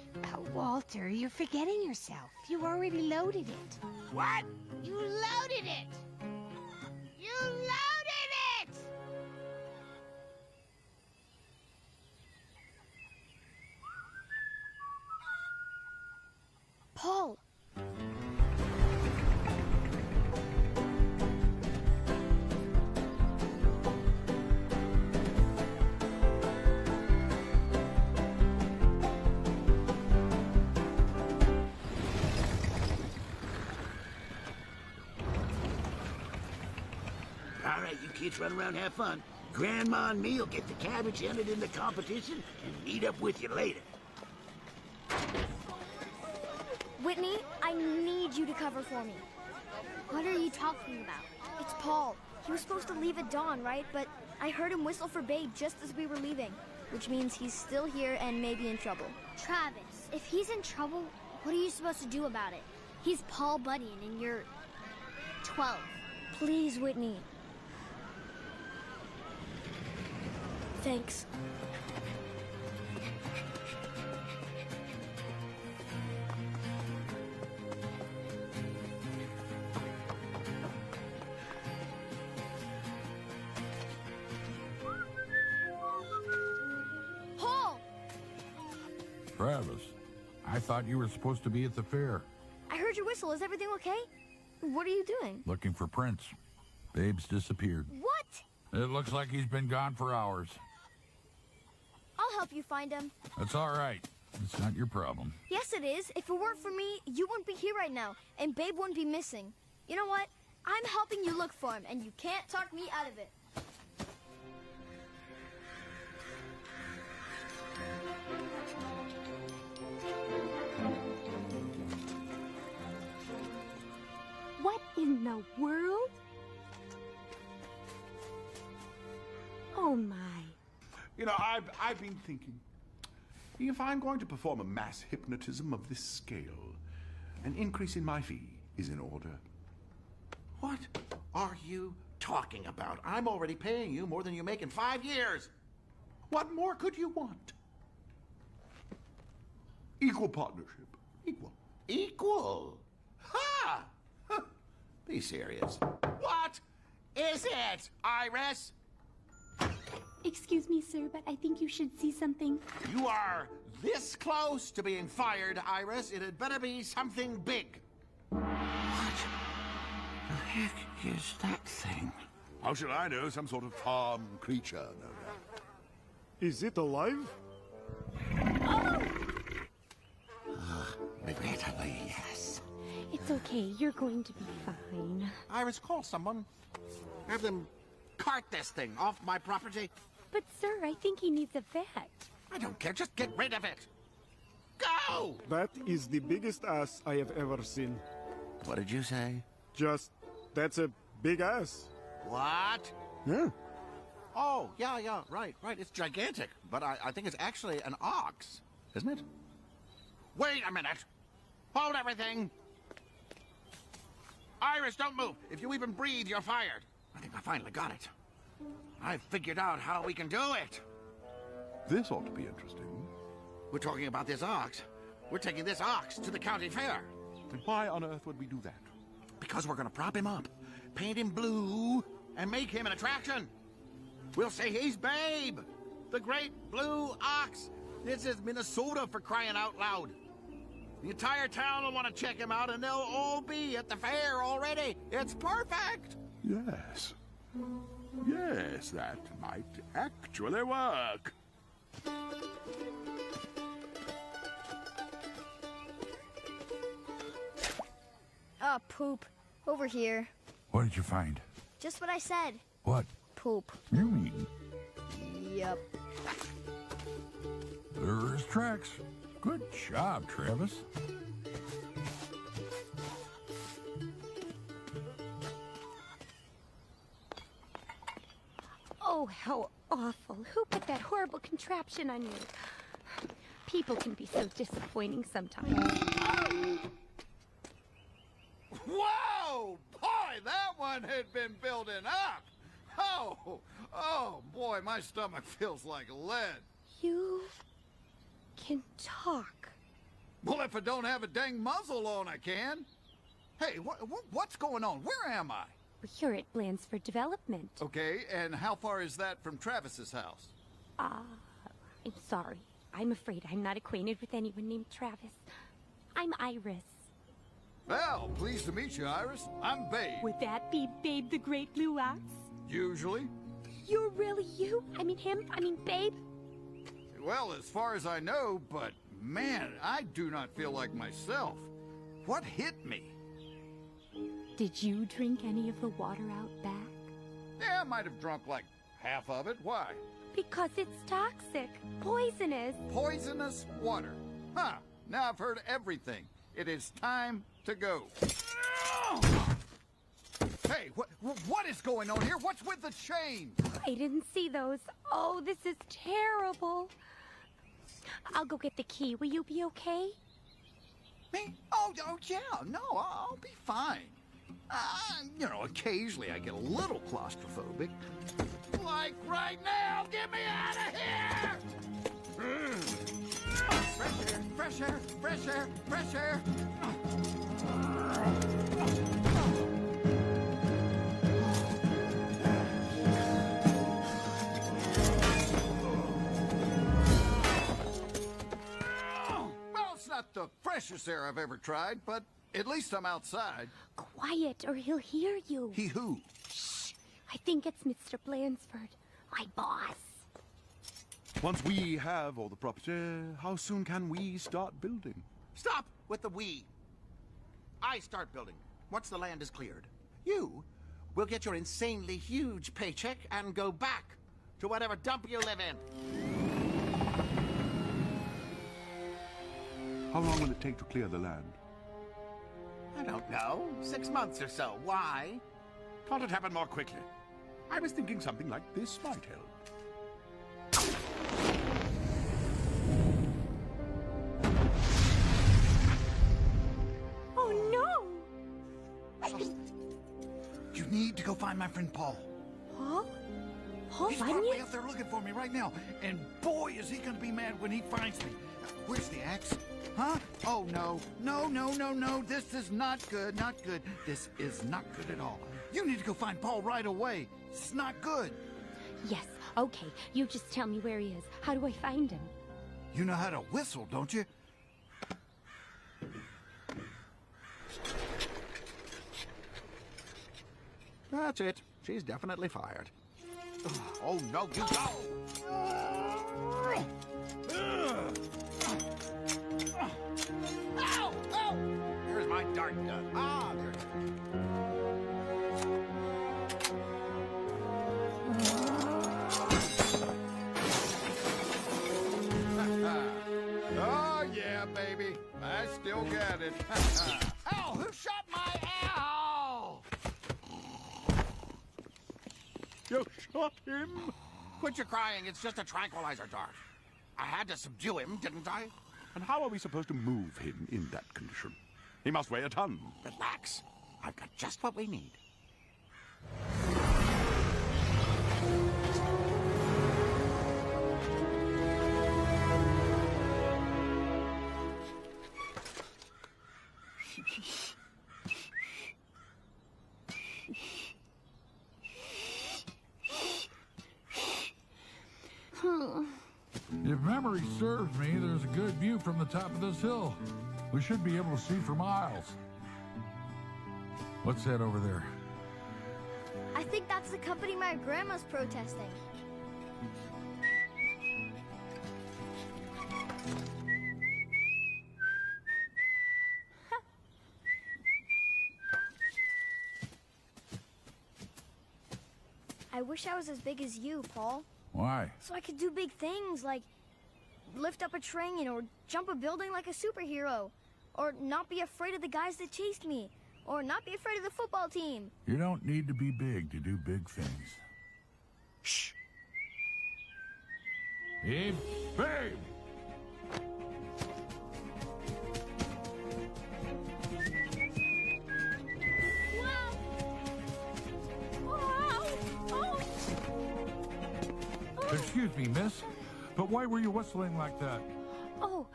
Walter, you're forgetting yourself. You already loaded it. What? You loaded it! You loaded it! Paul! you kids run around and have fun. Grandma and me'll get the cabbage entered in the competition and meet up with you later. Whitney, I need you to cover for me. What are you talking about? It's Paul. He was supposed to leave at dawn, right? But I heard him whistle for Babe just as we were leaving, which means he's still here and maybe in trouble. Travis, if he's in trouble, what are you supposed to do about it? He's Paul Bunyan and you're 12. Please, Whitney. Thanks. Paul! Travis, I thought you were supposed to be at the fair. I heard your whistle. Is everything okay? What are you doing? Looking for Prince. Babe's disappeared. What? It looks like he's been gone for hours. I'll help you find him. That's all right. It's not your problem. Yes, it is. If it weren't for me, you wouldn't be here right now, and Babe wouldn't be missing. You know what? I'm helping you look for him, and you can't talk me out of it. What in the world? Oh, my. You know, I've been thinking, if I'm going to perform a mass hypnotism of this scale, an increase in my fee is in order. What are you talking about? I'm already paying you more than you make in 5 years. What more could you want? Equal partnership. Equal. Equal? Ha! Huh. Be serious. What is it, Iris? Excuse me, sir, but I think you should see something. You are this close to being fired, Iris. It had better be something big. What the heck is that thing? How should I know? Some sort of farm creature, no doubt. Is it alive? Regrettably, yes. It's okay. You're going to be fine. Iris, call someone. Have them cart this thing off my property. But, sir, I think he needs a vet. I don't care. Just get rid of it. Go! That is the biggest ass I have ever seen. What did you say? Just, that's a big ass. What? Yeah. Oh, yeah, right. It's gigantic. But I think it's actually an ox, isn't it? Wait a minute. Hold everything. Iris, don't move. If you even breathe, you're fired. I think I finally got it. I figured out how we can do it. This ought to be interesting. We're talking about this ox. We're taking this ox to the county fair. Then why on earth would we do that? Because we're going to prop him up, paint him blue, and make him an attraction. We'll say he's Babe, the great blue ox. This is Minnesota, for crying out loud. The entire town will want to check him out, and they'll all be at the fair already. It's perfect. Yes. Yes, that might actually work. Ah, poop. Over here. What did you find? Just what I said. What? Poop. You mean? Yep. There's tracks. Good job, Travis. Oh, how awful. Who put that horrible contraption on you? People can be so disappointing sometimes. Whoa! Boy, that one had been building up. Oh, boy, my stomach feels like lead. You can talk. Well, if I don't have a dang muzzle on, I can. Hey, what's going on? Where am I? We're here at Blansford Development. Okay, and how far is that from Travis's house? I'm sorry. I'm afraid I'm not acquainted with anyone named Travis. I'm Iris. Well, pleased to meet you, Iris. I'm Babe. Would that be Babe the Great Blue Ox? Usually. You're really you? I mean him? I mean Babe? Well, as far as I know, but man, I do not feel like myself. What hit me? Did you drink any of the water out back? Yeah, I might have drunk like half of it. Why? Because it's toxic. Poisonous. Poisonous water. Huh. Now I've heard everything. It is time to go. Hey, what is going on here? What's with the chain? I didn't see those. Oh, this is terrible. I'll go get the key. Will you be okay? Me? Oh, yeah. No, I'll be fine. You know, occasionally I get a little claustrophobic. Like right now, get me out of here! Fresh air, fresh air, fresh air, fresh air. Well, it's not the freshest air I've ever tried, but at least I'm outside. Quiet, or he'll hear you. He who? Shh. I think it's Mr. Blansford, my boss. Once we have all the property, how soon can we start building? Stop with the we. I start building once the land is cleared. You will get your insanely huge paycheck and go back to whatever dump you live in. How long will it take to clear the land? I don't know. 6 months or so. Why? Can't it happen more quickly? I was thinking something like this might help. Oh, no! You need to go find my friend Paul. Paul? Paul He's probably out there looking for me right now. And boy, is he going to be mad when he finds me. Where's the axe? Huh? Oh, no. No, no, no, no. This is not good. Not good. This is not good at all. You need to go find Paul right away. It's not good. Yes, okay. You just tell me where he is. How do I find him? You know how to whistle, don't you? That's it. She's definitely fired. Oh, no, you go! Ow! Ow! Here's my dart gun. Ah, there it is. Oh, yeah, baby. I still got it. Ow! Who shot my owl? You shot him? Quit your crying. It's just a tranquilizer dart. I had to subdue him, didn't I? And how are we supposed to move him in that condition? He must weigh a ton. Relax. I've got just what we need. If memory serves me, there's a good view from the top of this hill. We should be able to see for miles. What's that over there? I think that's the company my grandma's protesting. I wish I was as big as you, Paul. Why? So I could do big things like lift up a train or jump a building like a superhero. Or not be afraid of the guys that chased me. Or not be afraid of the football team. You don't need to be big to do big things. Shh. Babe! Babe! Excuse me, miss, but why were you whistling like that? Oh,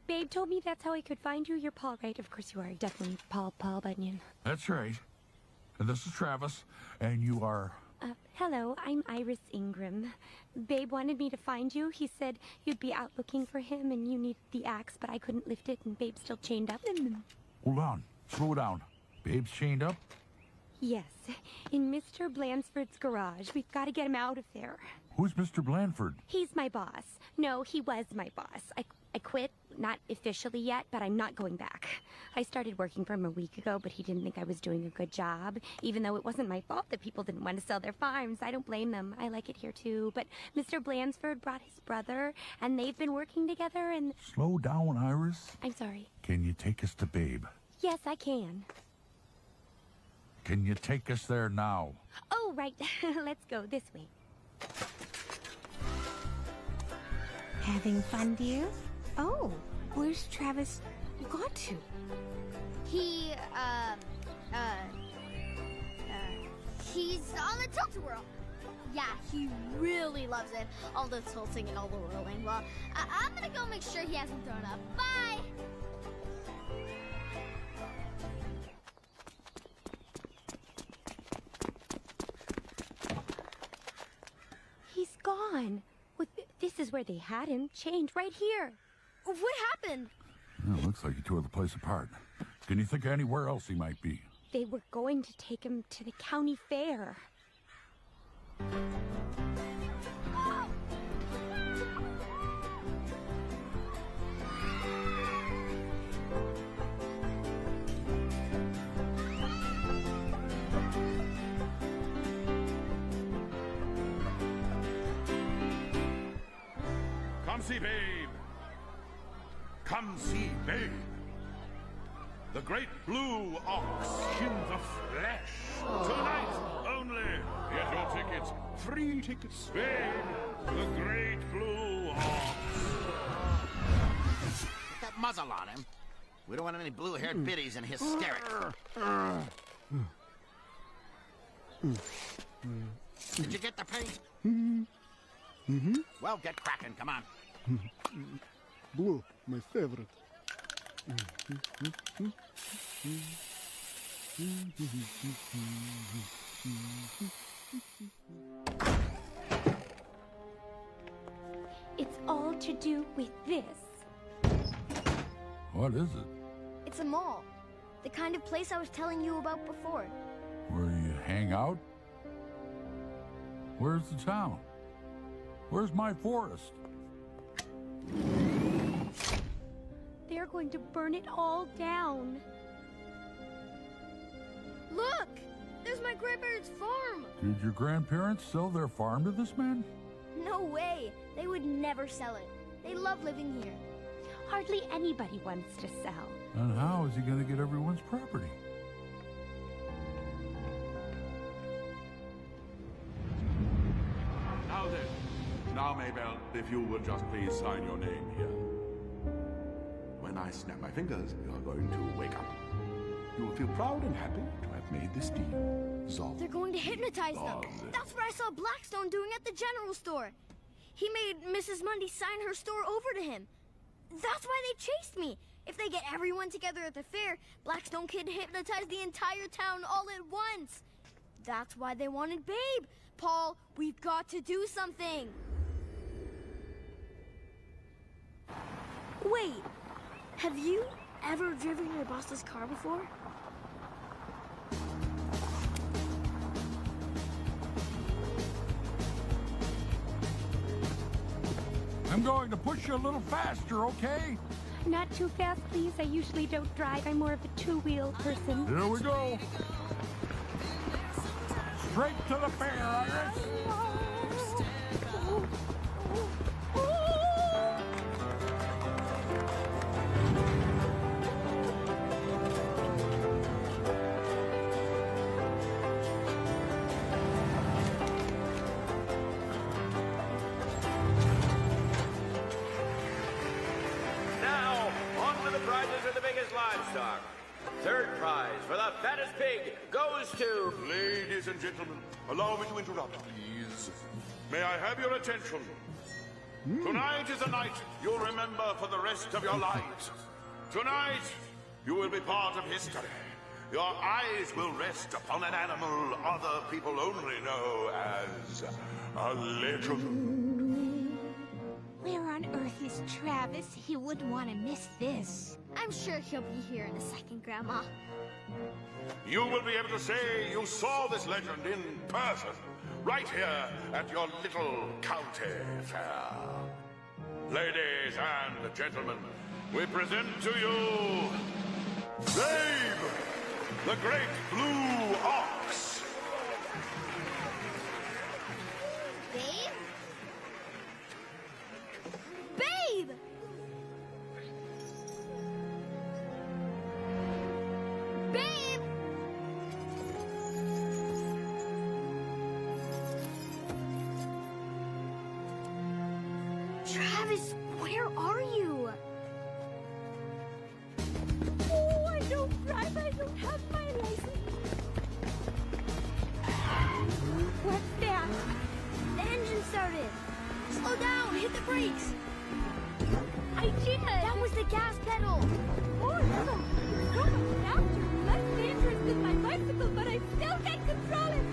Babe told me that's how I could find you. You're Paul, right? Of course you are. Definitely Paul Bunyan. That's right. And this is Travis, and you are... Hello, I'm Iris Ingram. Babe wanted me to find you. He said you'd be out looking for him and you need the axe, but I couldn't lift it and Babe's still chained up. Hold on. Slow down. Babe's chained up? Yes, in Mr. Blansford's garage. We've got to get him out of there. Who's Mr. Blanford? He's my boss. No, he was my boss. I quit not officially yet, but I'm not going back. I started working for him a week ago, but he didn't think I was doing a good job, even though it wasn't my fault that people didn't want to sell their farms. I don't blame them. I like it here, too. But Mr. Blansford brought his brother, and they've been working together, and... Slow down, Iris. I'm sorry. Can you take us to Babe? Yes, I can. Can you take us there now? Oh, right. Let's go this way. Having fun, dear? Oh, where's Travis gone to? He, he's on the tilt-a-whirl. Yeah, he really loves it. All the tilting and all the whirling. Well, I'm gonna go make sure he hasn't thrown up. Bye! He's gone. Well, this is where they had him, chained right here. What happened? It looks like he tore the place apart. Can you think of anywhere else he might be? They were going to take him to the county fair. Come see Babe. Come see Babe. The great blue ox in the flesh. Tonight only. Get your tickets. Free tickets. Babe, the great blue ox. Put that muzzle on him. We don't want any blue-haired biddies in hysterics. Did you get the paint? Mm-hmm. Well, get cracking. Come on. Blue, my favorite. It's all to do with this. What is it? It's a mall. The kind of place I was telling you about before. Where you hang out? Where's the town? Where's my forest? They're going to burn it all down. Look! There's my grandparents' farm! Did your grandparents sell their farm to this man? No way! They would never sell it. They love living here. Hardly anybody wants to sell. And how is he going to get everyone's property? Now then. Now, Maybelle, if you will just please sign your name here. When I snap my fingers, you are going to wake up. You will feel proud and happy to have made this deal. Zol. They're going to hypnotize them. That's what I saw Blackstone doing at the general store. He made Mrs. Mundy sign her store over to him. That's why they chased me. If they get everyone together at the fair, Blackstone could hypnotize the entire town all at once. That's why they wanted Babe. Paul, we've got to do something. Wait, have you ever driven your boss's car before? I'm going to push you a little faster, okay? Not too fast, please. I usually don't drive. I'm more of a two-wheel person. Here we go. Straight to the fair, Iris. Now, on to the prizes for the biggest livestock. Third prize for the fattest pig goes to... Ladies and gentlemen, allow me to interrupt, please. May I have your attention? Tonight is a night you'll remember for the rest of your lives. Tonight, you will be part of history. Your eyes will rest upon an animal other people only know as a legend. Where on earth is Travis? He wouldn't want to miss this. I'm sure he'll be here in a second, Grandma. You will be able to say you saw this legend in person, right here at your little county fair. Ladies and gentlemen, we present to you Babe, the Great Blue Ox. Babe? Babe! Babe! Travis, where are you? Oh, I don't drive. I don't have my license. What's that? The engine started. Slow down, hit the brakes. I did. That was the gas pedal. Oh, no. It's so much faster, less dangerous than my bicycle, but I still can't control it.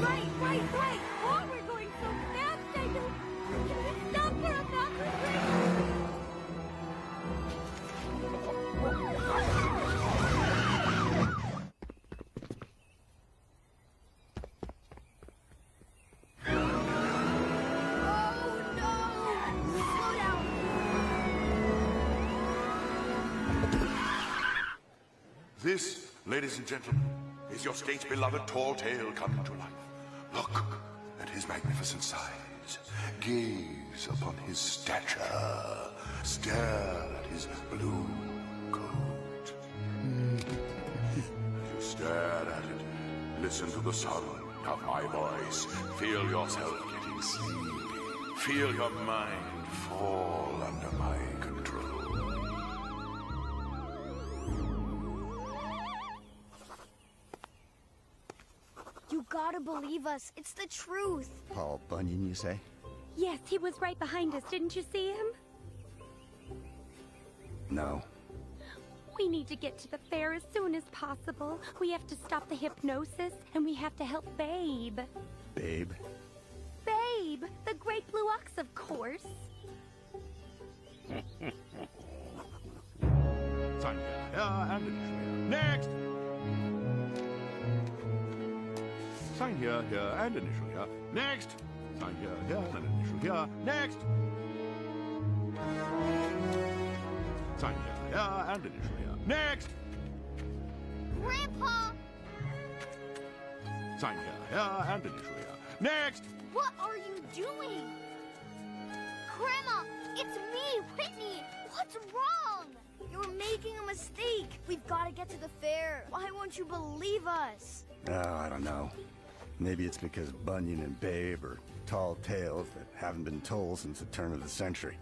Right. Oh, we're going so fast, I don't... Can we stop for a bathroom break? This, ladies and gentlemen, is your state's beloved tall tale coming to life. Look at his magnificent size. Gaze upon his stature. Stare at his blue coat. You stare at it. Listen to the sound of my voice. Feel yourself getting sleepy. Feel your mind fall under my control. You gotta believe us. It's the truth. Paul Bunyan, you say? Yes, he was right behind us. Didn't you see him? No. We need to get to the fair as soon as possible. We have to stop the hypnosis, and we have to help Babe. Babe? Babe! The Great Blue Ox, of course. Sign here, and initial here. Next! Sign here, and initial here. Next! Sign here, and initial here. Next! Sign here, and initial here. Next! Grandpa! Sign here, and initial here. Next! What are you doing? Grandma, it's me, Whitney. What's wrong? You're making a mistake. We've gotta get to the fair. Why won't you believe us? Oh, I don't know. Maybe it's because Bunyan and Babe are tall tales that haven't been told since the turn of the century.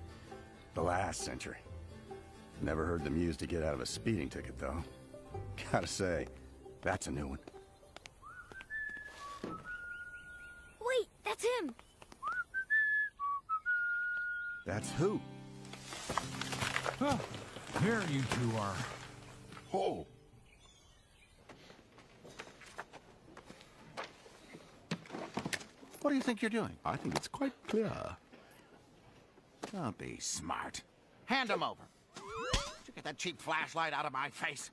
The last century. Never heard them used to get out of a speeding ticket, though. Gotta say, that's a new one. Wait, that's him. That's who? Oh, here you two are. Oh. What do you think you're doing? I think it's quite clear. Don't be smart. Hand him over. You get that cheap flashlight out of my face.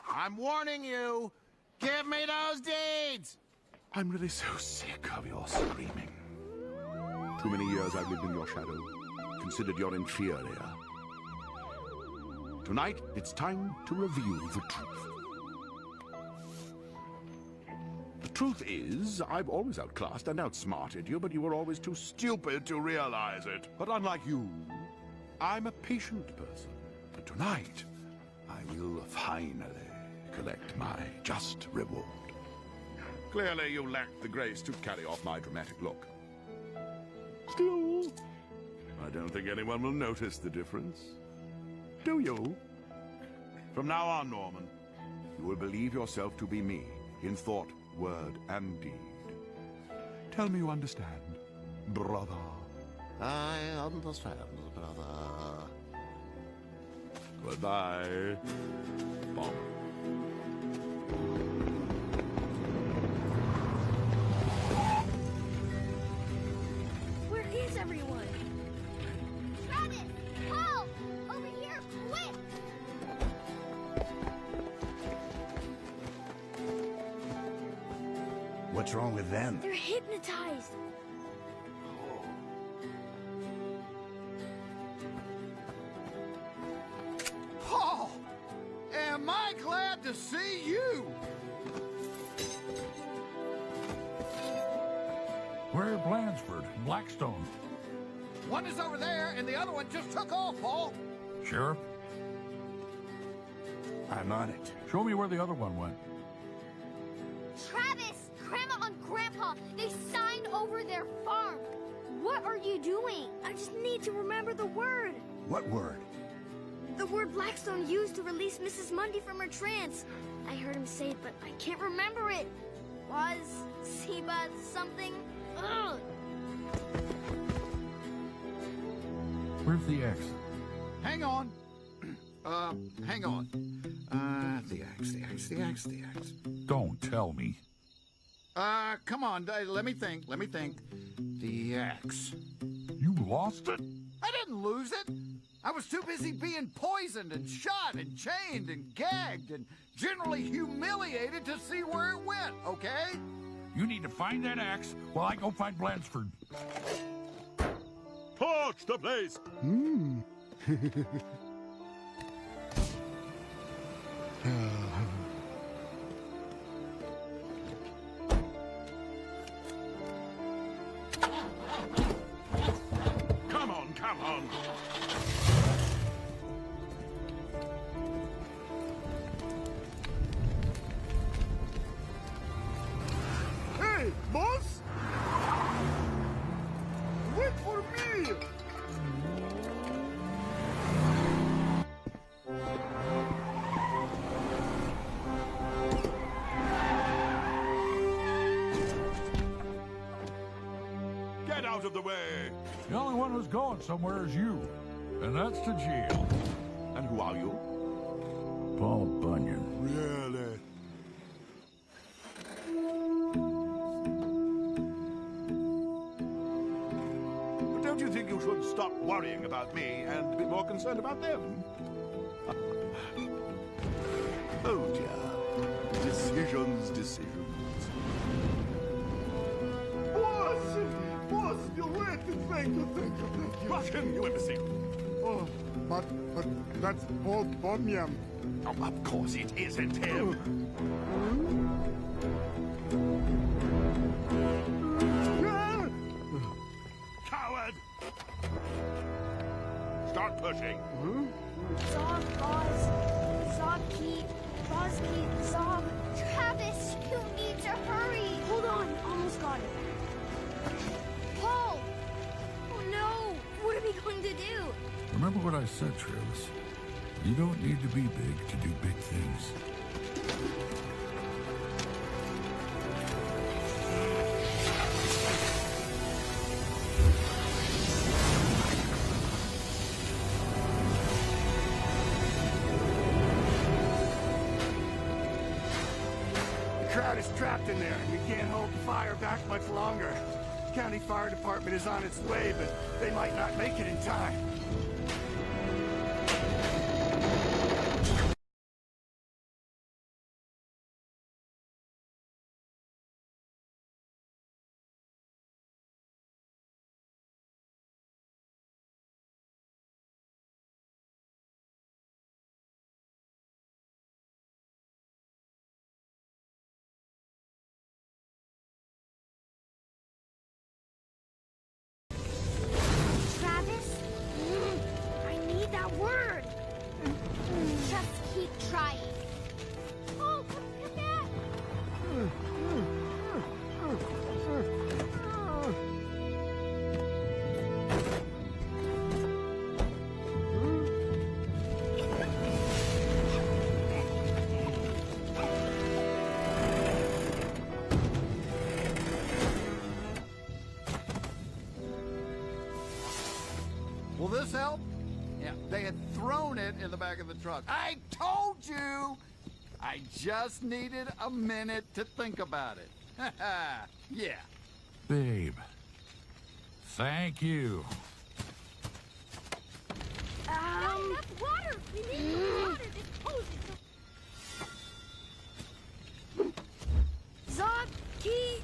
I'm warning you. Give me those deeds. I'm really so sick of your screaming. Too many years I've lived in your shadow, considered your inferior. Tonight, it's time to reveal the truth. The truth is, I've always outclassed and outsmarted you, but you were always too stupid to realize it. But unlike you, I'm a patient person. But tonight, I will finally collect my just reward. Clearly, you lack the grace to carry off my dramatic look. Still, I don't think anyone will notice the difference. Do you? From now on, Norman, you will believe yourself to be me in thought, word, and deed. Tell me you understand, brother. I understand, brother. Goodbye, Bob. Where is everyone? Travis! Paul! Over here, quick! What's wrong with them? They're hypnotized. Paul! Am I glad to see you! Where Blansford? Blackstone. One is over there, and the other one just took off, Paul. Sheriff? I'm on it. Show me where the other one went. Travis, Grandma and Grandpa, they signed over their farm. What are you doing? I just need to remember the word. What word? The word Blackstone used to release Mrs. Mundy from her trance. I heard him say it, but I can't remember it. Was Seba something? Ugh. Where's the X? Hang on. Hang on. The axe. Don't tell me. Come on, let me think. The axe. You lost it? I didn't lose it. I was too busy being poisoned and shot and chained and gagged and generally humiliated to see where it went, okay? You need to find that axe while I go find Blansford. Torch the place! Come on. Hey, boss! Wait for me! Get out of the way! The only one who's going somewhere is you, and that's to jail. And who are you? Paul Bunyan. Really? But don't you think you should stop worrying about me and be more concerned about them? Oh dear. Decisions. Boss, you wait. Thank you. Rush him, you imbecile! Oh, but that's Paul Bunyan. Oh, of course it isn't him. Coward! Start pushing. Zog, Roz, Zogkey, Rozkey, Zog. Travis, you need to hurry. Hold on, almost got it. Paul! Oh no! What are we going to do? Remember what I said, Travis. You don't need to be big to do big things. The crowd is trapped in there. We can't hold the fire back much longer. County Fire Department is on its way, but they might not make it in time. Travis, I need that word. Just keep trying. Oh, come back. Will this help? Yeah, they had thrown it in the back of the truck. I told you! I just needed a minute to think about it. Yeah. Babe. Thank you. Enough water! We need more water! This hose is Zog, Key,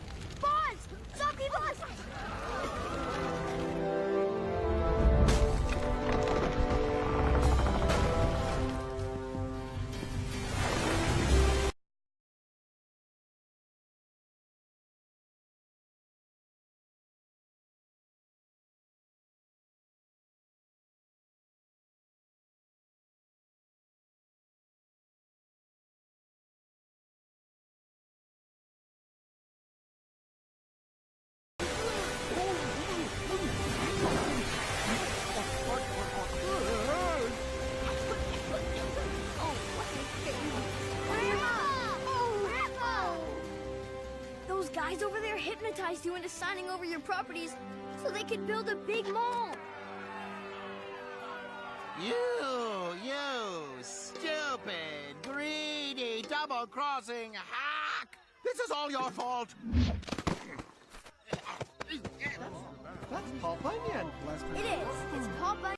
guys over there hypnotized you into signing over your properties so they could build a big mall. You stupid, greedy, double-crossing hack! This is all your fault! That's Paul Bunyan. It is. It's Paul Bunyan.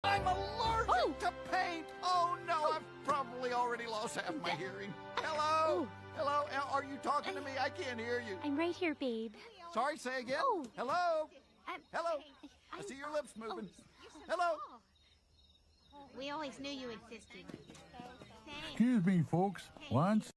I'm allergic to paint. Oh no, I've probably already lost half my hearing. Hello? Hello? Are you talking to me? I can't hear you. I'm right here, babe. Sorry, say again. Hello? Hello? I see your lips moving. Hello? We always knew you existed. Excuse me, folks. Once.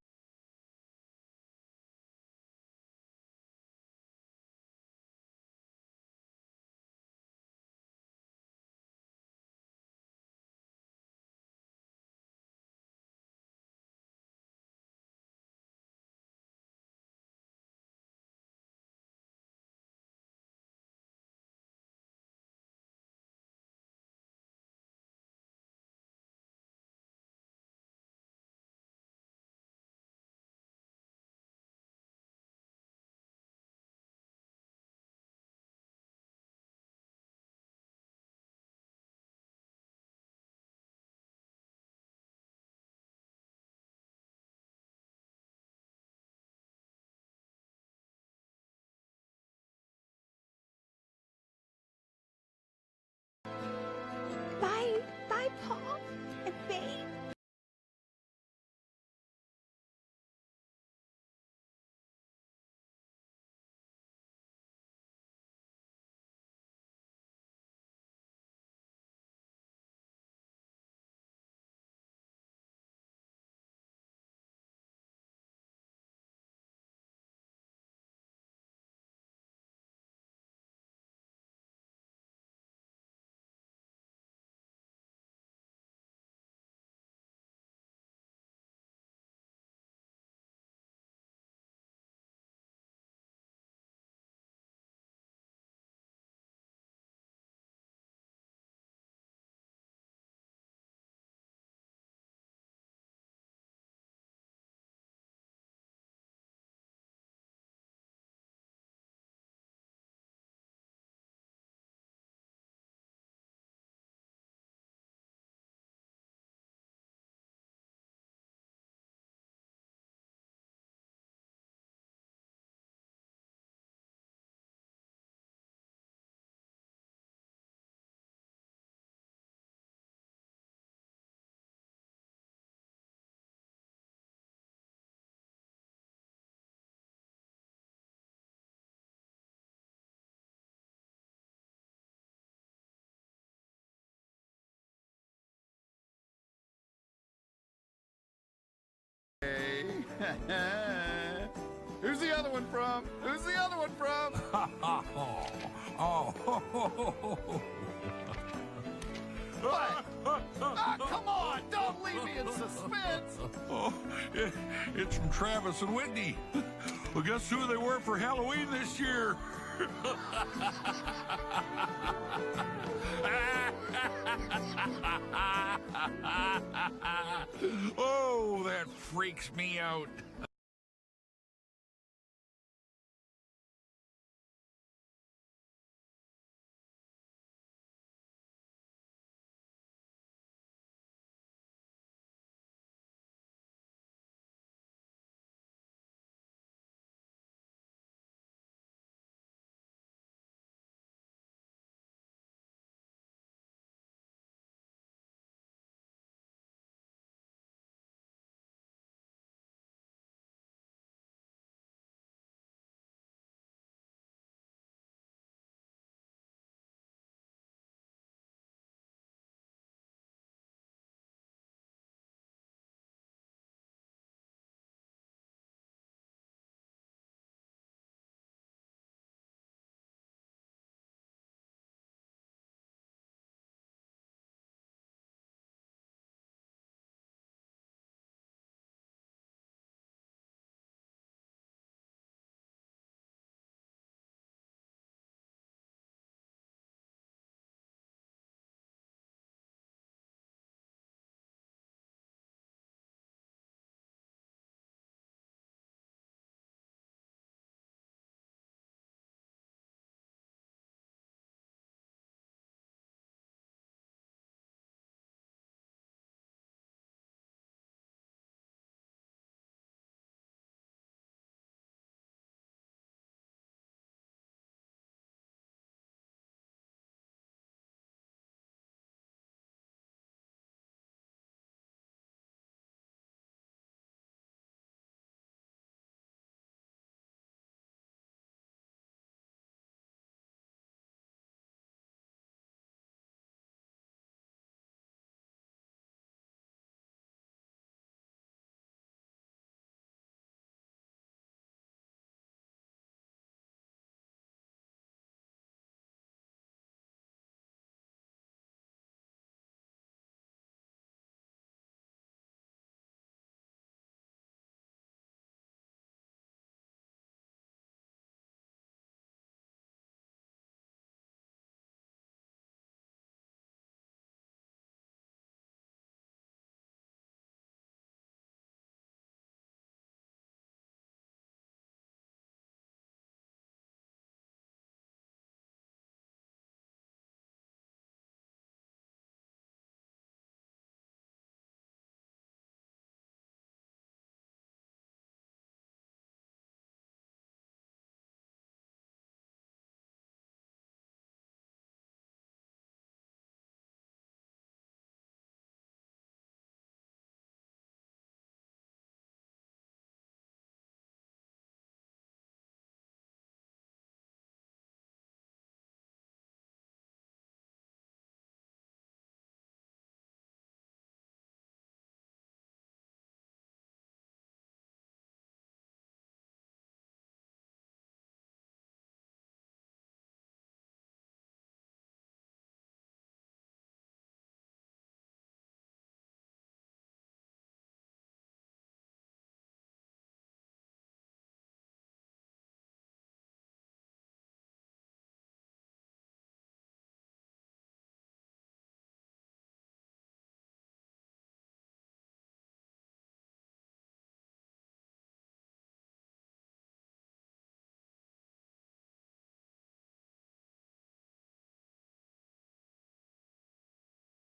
Bye. Bye, Paul. And babe. Who's the other one from? Who's the other one from? What? Come on! Don't leave me in suspense! It's from Travis and Whitney. Well, guess who they were for Halloween this year? Oh, that freaks me out.